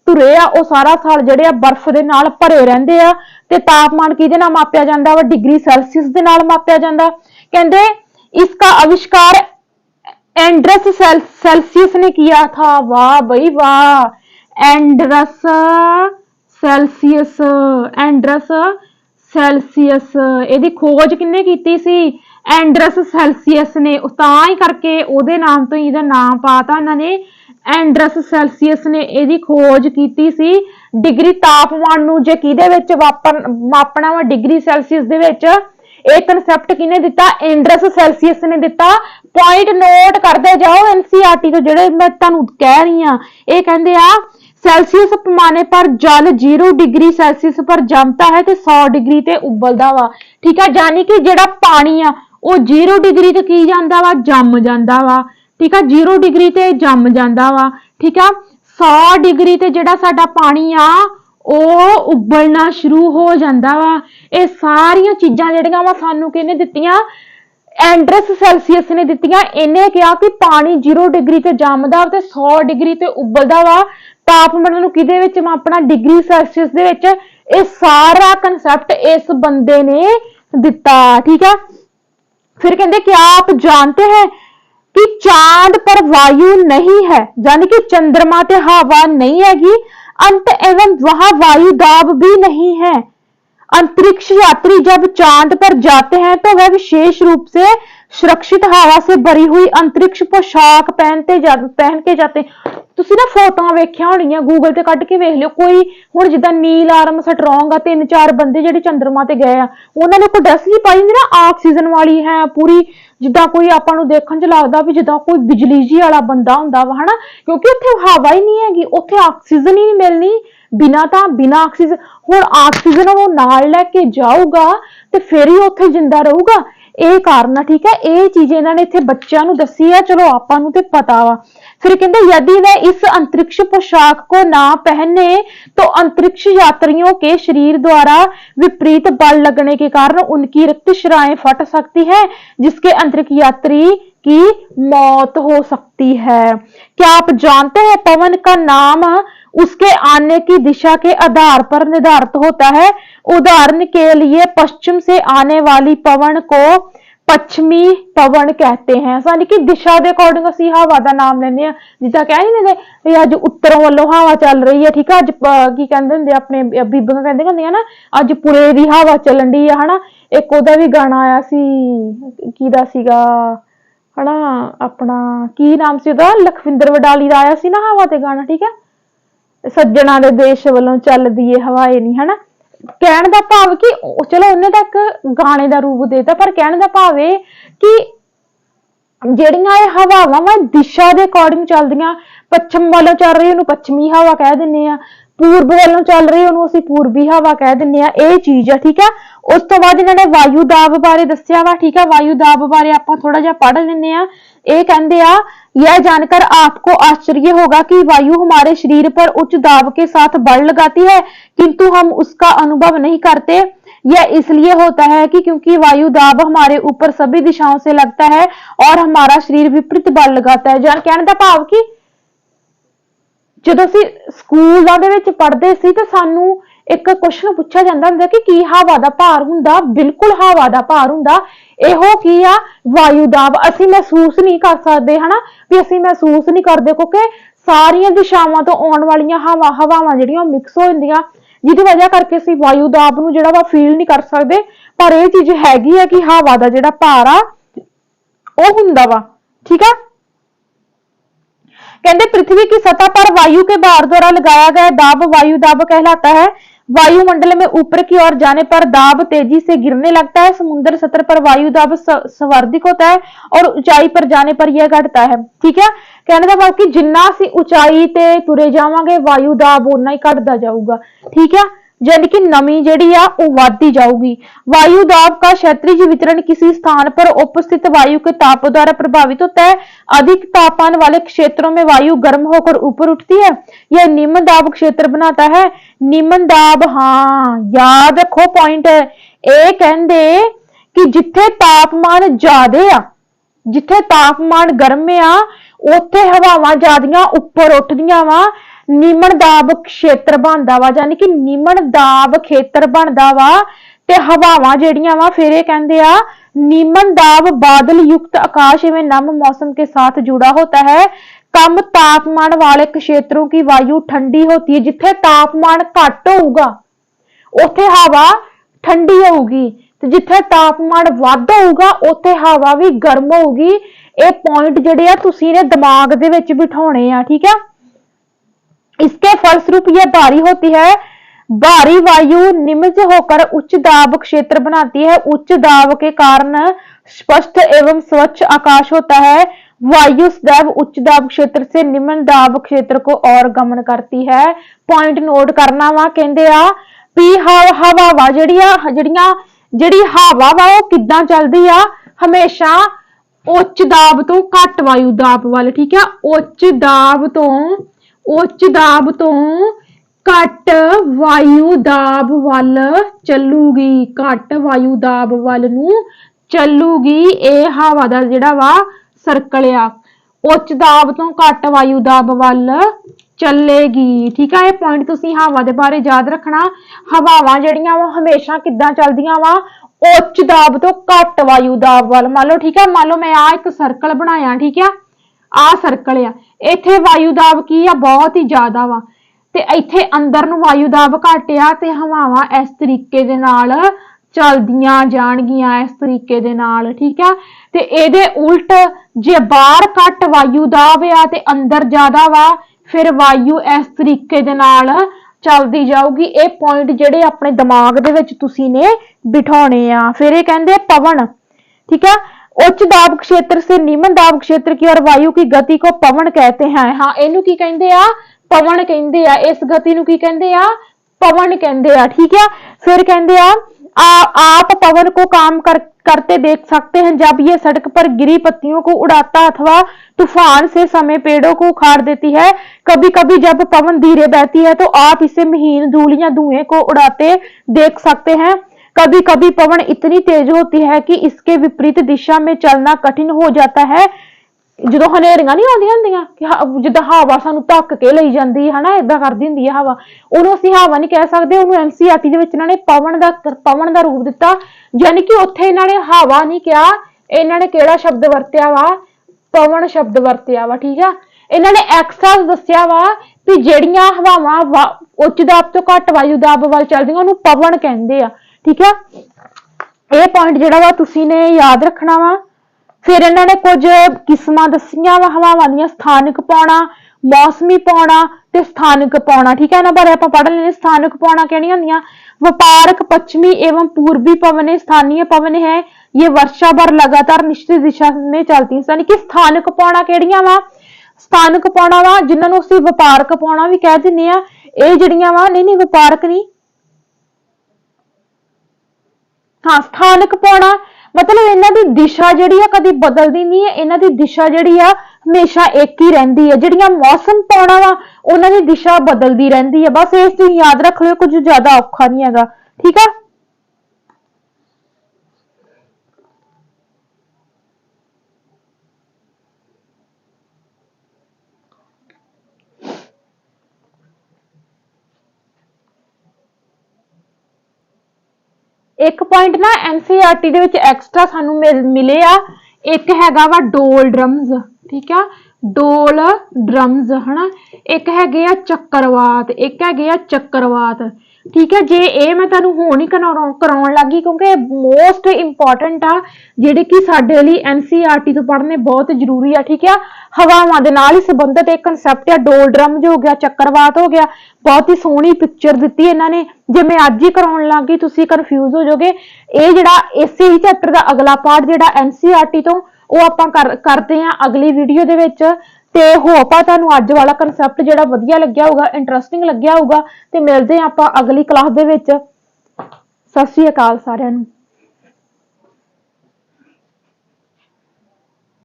धुरे आ वो सारा साल जिहड़े आ बर्फ दे नाल भरे रहिंदे आ ते तापमान किहदे नाल मापिया जांदा वा? डिग्री सैल्सियस दे नाल मापिया जांदा। कहंदे इसका आविष्कार एंड्रस सेल्सियस ने किया था। वाह भाई वाह, एंड्रस सेल्सियस, एंड्रस सेल्सियस ਇਹਦੀ खोज किन्ने कीती सी? एंड्रस सेल्सियस ने, तां ही करके ਉਹਦੇ नाम तो ਇਹਦਾ नाम पाता ਇਹਨਾਂ ने। एंड्रस सेल्सियस ने ਇਹਦੀ खोज कीती सी। डिग्री तापमान ਨੂੰ ਜੇ ਕਿਹਦੇ ਵਿੱਚ ਮਾਪਣਾ ਵਾ डिग्री सेल्सियस ਦੇ ਵਿੱਚ, ਇਹ ਕਨਸੈਪਟ ਕਿਹਨੇ ਦਿੱਤਾ? एंड्रस सेल्सियस ने ਦਿੱਤਾ। पॉइंट नोट करते जाओ एनसीईआरटी तो ਜਿਹੜੇ मैं ਤੁਹਾਨੂੰ ਕਹਿ ਰਹੀ ਹਾਂ। ਇਹ ਕਹਿੰਦੇ ਆ सेल्सियस पैमाने पर जल 0 डिग्री सेल्सियस पर जमता है ते 100 डिग्री ते उबलदा वा, ठीक है। यानी कि ਜਿਹੜਾ ਪਾਣੀ ਆ ਉਹ 0 डिग्री ਤੇ ਕੀ ਜਾਂਦਾ ਵਾ? जम ਜਾਂਦਾ ਵਾ, ठीक है। 0 डिग्री ते जम ਜਾਂਦਾ ਵਾ, ठीक है। 100 डिग्री ਤੇ ਜਿਹੜਾ ਸਾਡਾ ਪਾਣੀ ਆ ਉਹ ਉਬਲਣਾ ਸ਼ੁਰੂ ਹੋ ਜਾਂਦਾ ਵਾ। ਇਹ ਸਾਰੀਆਂ ਚੀਜ਼ਾਂ ਜਿਹੜੀਆਂ ਵਾ ਸਾਨੂੰ ਕਿਹਨੇ ਦਿੱਤੀਆਂ? एंड्रस सेल्सियस ने दित्तियां। इन्हें कहा कि पानी 0 डिग्री ते जमदा ते 100 डिग्री ते उबलदा वा। तापमान नूं किहदे विच मापना? डिग्री सेल्सियस दे विच। ये सारा कंसैप्ट इस बंदे ने दिता, ठीक है। फिर कहंदे क्या आप जानते हैं कि चांद पर वायु नहीं है, यानी कि चंद्रमा ते हवा नहीं हैगी, अंत एवं वहां वायु दाब भी नहीं है। अंतरिक्ष यात्री जब चांद पर जाते हैं तो वह विशेष रूप से सुरक्षित हवा से भरी हुई अंतरिक्ष पोशाक पहन के जाते। ਤੁਸੀਂ ਨਾ ਫੋਟੋਆਂ ਵੇਖਿਆ ਹੋਣੀਆਂ, ਗੂਗਲ ਤੇ ਕੱਢ ਕੇ ਵੇਖ ਲਿਓ। ਕੋਈ ਹੁਣ ਜਿੱਦਾਂ ਨੀਲ ਆਰਮ ਸਟਰੋਂਗ ਆ, 3-4 ਬੰਦੇ ਜਿਹੜੇ ਚੰਦਰਮਾ ਤੇ ਗਏ ਆ, ਉਹਨਾਂ ਨੇ ਕੋਈ ਡਰੈਸ ਜੀ ਪਾਈ ਹੁੰਦੀ ਨਾ ਆਕਸੀਜਨ ਵਾਲੀ ਹੈ ਪੂਰੀ, ਜਿੱਦਾਂ ਕੋਈ ਆਪਾਂ ਨੂੰ ਦੇਖਣ ਚ ਲੱਗਦਾ ਵੀ ਜਿੱਦਾਂ ਕੋਈ ਬਿਜਲੀ ਜੀ ਵਾਲਾ ਬੰਦਾ ਹੁੰਦਾ ਵਾ, ਹਨਾ। ਕਿਉਂਕਿ ਉੱਥੇ ਹਵਾ ਹੀ ਨਹੀਂ ਹੈਗੀ, ਉੱਥੇ ਆਕਸੀਜਨ ਹੀ ਨਹੀਂ ਮਿਲਣੀ, ਬਿਨਾ ਆਕਸੀਜਨ। ਹੁਣ ਆਕਸੀਜਨ ਉਹ ਨਾਲ ਲੈ ਕੇ ਜਾਊਗਾ ਤੇ ਫਿਰ ਹੀ ਉੱਥੇ ਜਿੰਦਾ ਰਹੂਗਾ। ਇਹ ਕਾਰਨ ਆ। ठीक है, ਇਹ चीज इन्होंने इत्थे बच्चों नूं दसी है, चलो आपां नूं ते पता वा। फिर कहते यदि वह इस अंतरिक्ष पोशाक को ना पहने तो अंतरिक्ष यात्रियों के शरीर द्वारा विपरीत बल लगने के कारण उनकी रक्त श्राएं फट सकती है, जिसके अंतरिक्ष यात्री की मौत हो सकती है। क्या आप जानते हैं पवन का नाम उसके आने की दिशा के आधार पर निर्धारित होता है। उदाहरण के लिए पश्चिम से आने वाली पवन को पश्चिमी पवन कहते हैं। यानी कि दिशा के अकॉर्डिंग असी हवा का नाम लेने, जिदा कह नहीं देंगे भी अज उत्तरों वालों हवा चल रही है, ठीक है, अज की कहते होंगे अपने बीबियां कहंदियां होंदियां ना, अज पुरे दी हवा चलन दी है ना। एक ओदा भी गाना आया सी, किहदा सीगा है ना, अपना की नाम से ओदा, लखविंदर वडाली दा आया सी ना हवा ते गाना, ठीक है, सज्जणा दे देश वालों चलदी है हवाए नहीं, है ना। कहने का भाव कि चलो उन्हें तो एक गाने का रूप देता, पर कहने का भाव है कि ਜਿਹੜੀਆਂ ਇਹ ਹਵਾਵਾਂ ਵਾ ਦਿਸ਼ਾ ਦੇ ਅਕੋਰਡਿੰਗ ਚੱਲਦੀਆਂ, ਪੱਛਮ ਵੱਲੋਂ ਚੱਲ ਰਹੀ ਉਹਨੂੰ ਪੱਛਮੀ ਹਵਾ ਕਹਿ ਦਿੰਨੇ ਆ, ਪੂਰਬ ਵੱਲੋਂ ਚੱਲ ਰਹੀ ਉਹਨੂੰ ਅਸੀਂ ਪੂਰਬੀ ਹਵਾ ਕਹਿ ਦਿੰਨੇ ਆ। ਇਹ ਚੀਜ਼ ਆ, ਠੀਕ ਆ। ਉਸ ਤੋਂ ਬਾਅਦ ਇਹਨਾਂ ਨੇ ਵਾਯੂ ਦਾਬ ਬਾਰੇ ਦੱਸਿਆ ਵਾ, ठीक है, वायु दाब बारे ਆਪਾਂ थोड़ा ਜਿਹਾ पढ़ ਲੈਂਦੇ ਆ। ਇਹ ਕਹਿੰਦੇ ਆ, यह जानकर आपको आश्चर्य होगा कि वायु हमारे शरीर पर उच्च दाब के साथ बल लगाती है, किंतु हम उसका अनुभव नहीं करते। यह इसलिए होता है कि क्योंकि वायु दाब हमारे ऊपर सभी दिशाओं से लगता है और हमारा शरीर विपरीत बल लगाता है। जान कहने का भाव कि ਜਦੋਂ ਅਸੀਂ ਸਕੂਲਾਂ ਦੇ ਵਿੱਚ ਪੜ੍ਹਦੇ ਸੀ ਤਾਂ ਸਾਨੂੰ ਇੱਕ ਕੁਐਸਚਨ ਪੁੱਛਿਆ ਜਾਂਦਾ ਹੁੰਦਾ ਕਿ ਕੀ ਹਵਾ ਦਾ ਭਾਰ ਹੁੰਦਾ। ਬਿਲਕੁਲ ਹਵਾ ਦਾ ਭਾਰ ਹੁੰਦਾ। ਇਹੋ ਕੀ ਆ, ਵਾਯੂ ਦਾਬ। ਅਸੀਂ ਮਹਿਸੂਸ ਨਹੀਂ ਕਰ ਸਕਦੇ, ਹਨਾ, ਵੀ ਅਸੀਂ ਮਹਿਸੂਸ ਨਹੀਂ ਕਰਦੇ ਕਿਉਂਕਿ ਸਾਰੀਆਂ ਦਿਸ਼ਾਵਾਂ ਤੋਂ ਆਉਣ ਵਾਲੀਆਂ ਹਵਾਵਾਂ ਜਿਹੜੀਆਂ ਮਿਕਸ ਹੋ ਜਾਂਦੀਆਂ, ਜਿਹਦੀ ਵਜ੍ਹਾ ਕਰਕੇ ਅਸੀਂ ਵਾਯੂ ਦਾਬ ਨੂੰ ਜਿਹੜਾ ਵਾ ਫੀਲ ਨਹੀਂ ਕਰ ਸਕਦੇ। ਪਰ ਇਹ ਚੀਜ਼ ਹੈਗੀ ਆ ਕਿ ਹਵਾ ਦਾ ਜਿਹੜਾ ਭਾਰ ਆ ਉਹ ਹੁੰਦਾ ਵਾ, ਠੀਕ ਆ। कहते पृथ्वी की सतह पर वायु के भार द्वारा लगाया गया दाब वायु दाब कहलाता है। वायुमंडल में ऊपर की ओर जाने पर दाब तेजी से गिरने लगता है। समुद्र सतह पर वायु दाब संवर्धित होता है और ऊंचाई पर जाने पर यह घटता है, ठीक है। कहने का भाव कि जिन्ना असीं ऊंचाई ते तुरे जावांगे वायु दाब उन्ना ही घटदा जाऊगा, ठीक है, यानी कि नमी जिहड़ी आ वो बढ़ती जाऊगी। वायु दाब का क्षैतिज वितरण किसी स्थान पर उपस्थित वायु के ताप द्वारा प्रभावित होता है। अधिक तापमान वाले क्षेत्रों में वायु गर्म होकर ऊपर उठती है, यह निम्न दाब क्षेत्र बनाता है। निम्न दाब, हाँ याद रखो पॉइंट, ये कहंदे कि जिथे तापमान ज्यादा आ, जिथे तापमान गर्म आ, उत्थे हवावां ज्यादियां उपर उठदियां वा, निम्न दाब क्षेत्र बनदा वा, यानी कि निम्न दाब क्षेत्र बनदा वा ते हवावां जेड़ियां वा फिर ये कहंदे आ निम्न दाब बादल युक्त आकाश एवं नम मौसम के साथ जुड़ा होता है। कम तापमान वाले क्षेत्रों की वायु ठंडी होती है। जिथे तापमान घट होगा उत्थे हवा ठंडी होगी, ते जिथे तापमान वध होगा उत्थे हवा भी गर्म होगी। ये पॉइंट जिहड़े आ तुसीं ने दिमाग दे विच बिठाउणे आ, ठीक है। इसके फलस्वरूप यह भारी होती है। भारी वायु निम्न से होकर उच्च दाब क्षेत्र बनाती है। उच्च दाब के कारण स्पष्ट एवं स्वच्छ आकाश होता है। वायु सदैव उच्च दाब क्षेत्र से निम्न दाब क्षेत्र को और गमन करती है। पॉइंट नोट करना वा, कहंदे आ भी हवा वा ਜਿਹੜੀ हवा वा वो किदां चलदी आ, हमेशा उच्च दाब तो घट वायु दाब वाल, ठीक है, उच्च दाब तो घट वायु दाब वाल चलूगी, घट वायु दाब वाल नूं चलूगी। ये हवा दा जिहड़ा वा सर्कल आ, उच्च दाब तो घट वायु दाब वाल चलेगी, ठीक है। ये पॉइंट तुसीं हवा दे बारे याद रखना। हवावां जिहड़ियां वा हमेशा किदां चलदियां वा, उच्च दाब तो घट वायु दाब वाल। मान लो, ठीक है, मान लो मैं आ एक सर्कल बनाया, ठीक है, आ सर्कल आ, इत्थे वायु दाब की आ बहुत ही ज्यादा वा, ते इत्थे अंदर नूं वायु दाब घट आ ते हवावां इस तरीके दे नाल चलदियां जाणगियां, इस तरीके दे नाल, ठीक है। ते इहदे उल्ट जे बाहर घट वायु दाब आ ते अंदर ज्यादा वा, फिर वायु इस तरीके दे नाल चलदी जाऊगी। ये पॉइंट जिहड़े अपने दिमाग दे विच तुसीं ने बिठाउणे आ। फिर ये कहंदे पवन, ठीक है, उच्च दाब क्षेत्र से निम्न दाब क्षेत्र की और वायु की गति को पवन कहते हैं। हाँ, इहनूं की कहंदे आ, पवन कहंदे आ। इस गति नूं की कहंदे आ, पवन कहंदे आ, ठीक है। फिर कहंदे आ आप पवन को काम करते देख सकते हैं जब ये सड़क पर गिरी पत्तियों को उड़ाता अथवा तूफान से समय पेड़ों को उखाड़ देती है। कभी कभी जब पवन धीरे बहती है तो आप इसे महीन धूल या धुएं को उड़ाते देख सकते हैं। कभी कभी पवन इतनी तेज होती है कि इसके विपरीत दिशा में चलना कठिन हो जाता है। ਜਦੋਂ ਹਨੇਰੀਆਂ ਨਹੀਂ ਆਉਂਦੀਆਂ ਹੁੰਦੀਆਂ ਕਿ ਜਿੱਦਾਂ ਹਵਾ ਸਾਨੂੰ ਧੱਕ ਕੇ ਲਈ ਜਾਂਦੀ ਹੈ ਨਾ, ਇਦਾਂ ਕਰਦੀ ਹੁੰਦੀ ਹੈ ਹਵਾ, ਉਹਨੂੰ ਅਸੀਂ ਹਵਾ ਨਹੀਂ ਕਹਿ ਸਕਦੇ, ਉਹਨੂੰ ਐਨਸੀਈਆਰਟੀ ਦੇ ਵਿੱਚ ਇਹਨਾਂ ਨੇ ਪਵਨ ਦਾ ਰੂਪ ਦਿੱਤਾ। ਯਾਨੀ ਕਿ ਉੱਥੇ ਇਹਨਾਂ ਨੇ ਹਵਾ ਨਹੀਂ ਕਿਹਾ, ਇਹਨਾਂ ਨੇ ਕਿਹੜਾ ਸ਼ਬਦ ਵਰਤਿਆ ਵਾ, ਪਵਨ ਸ਼ਬਦ ਵਰਤਿਆ ਵਾ। ਠੀਕ ਆ, ਇਹਨਾਂ ਨੇ ਐਕਸਟਰਾ ਦੱਸਿਆ ਵਾ ਵੀ ਜਿਹੜੀਆਂ ਹਵਾਵਾਂ ਉੱਚ ਦਾਬ ਤੋਂ ਘੱਟ ਵਾਯੂ ਦਾਬ ਵੱਲ ਚੱਲਦੀਆਂ ਉਹਨੂੰ ਪਵਨ ਕਹਿੰਦੇ ਆ। ਠੀਕ ਆ, ਇਹ ਪੁਆਇੰਟ ਜਿਹੜਾ ਵਾ ਤੁਸੀਂ ਨੇ ਯਾਦ ਰੱਖਣਾ ਵਾ। फिर इन्होंने कुछ किस्मां दसियां वा हवावां दीयां, स्थानक पौना, मौसमी पौना ते स्थानक पौना। ठीक है, इन्हां बारे आपां पढ़ लेने। स्थानक पौना किहड़ियां हुंदियां? व्यापारक पश्चिमी एवं पूर्वी पवनें स्थानीय पवन है, ये वर्षा भर लगातार निश्चित दिशा में चलती है। यानी कि स्थानक पौना किहड़ियां वा? स्थानक पौना वा जिन्हां नूं असीं व्यापारक पौना भी कह दिंदे आ। ਇਹ ਜਿਹੜੀਆਂ ਵਾ नहीं व्यापारक नहीं, हाँ स्थानक पौना मतलब इन्हां दी दिशा जिहड़ी आ कदी बदलदी नहीं है, इन्हां दी दिशा जिहड़ी आ हमेशा एक ही रहिंदी है। जिहड़ियां मौसम पौना वा उन्हां दी दिशा बदलदी रहिंदी है। बस इस तुसीं याद रख लिओ, कुछ ज्यादा औखा नहीं हैगा। ठीक है, एक पॉइंट ना एनसीईआरटी दे विच एक्स्ट्रा सानू मिले आ, एक हैगा वा डोल ड्रम्स। ठीक है, डोल ड्रम्स है ना, एक हैगे आ चक्रवात, एक हैगे आ चक्रवात। ठीक है, जे ये मैं तुहानू हुण ही कराउण लगी क्योंकि मोस्ट इंपॉर्टेंट आ जिहड़े कि साडे लई एनसीईआरटी तो पढ़ने बहुत जरूरी है। ठीक है, हवावां दे नाल ही संबंधित एक कंसैप्ट है। डोल ड्रम्स हो गया, चक्रवात हो गया, बहुत ही सोहनी पिक्चर दित्ती इन्हां ने। जे मैं अज ही कराउण लग गई तुसीं कन्फ्यूज हो जाओगे। ये जिहड़ा इसे ही चैप्टर दा अगला पार्ट जिहड़ा एनसीईआरटी तो वो आपां करते हैं अगली वीडियो दे विच। ते होप आ तुहानू अज वाला कंसैप्ट जिहड़ा वधिया लग्गिया होगा, इंटरस्टिंग लग्गिया होगा। ते मिलदे आं आपां अगली क्लास दे विच। सत श्री अकाल सारिआं नू।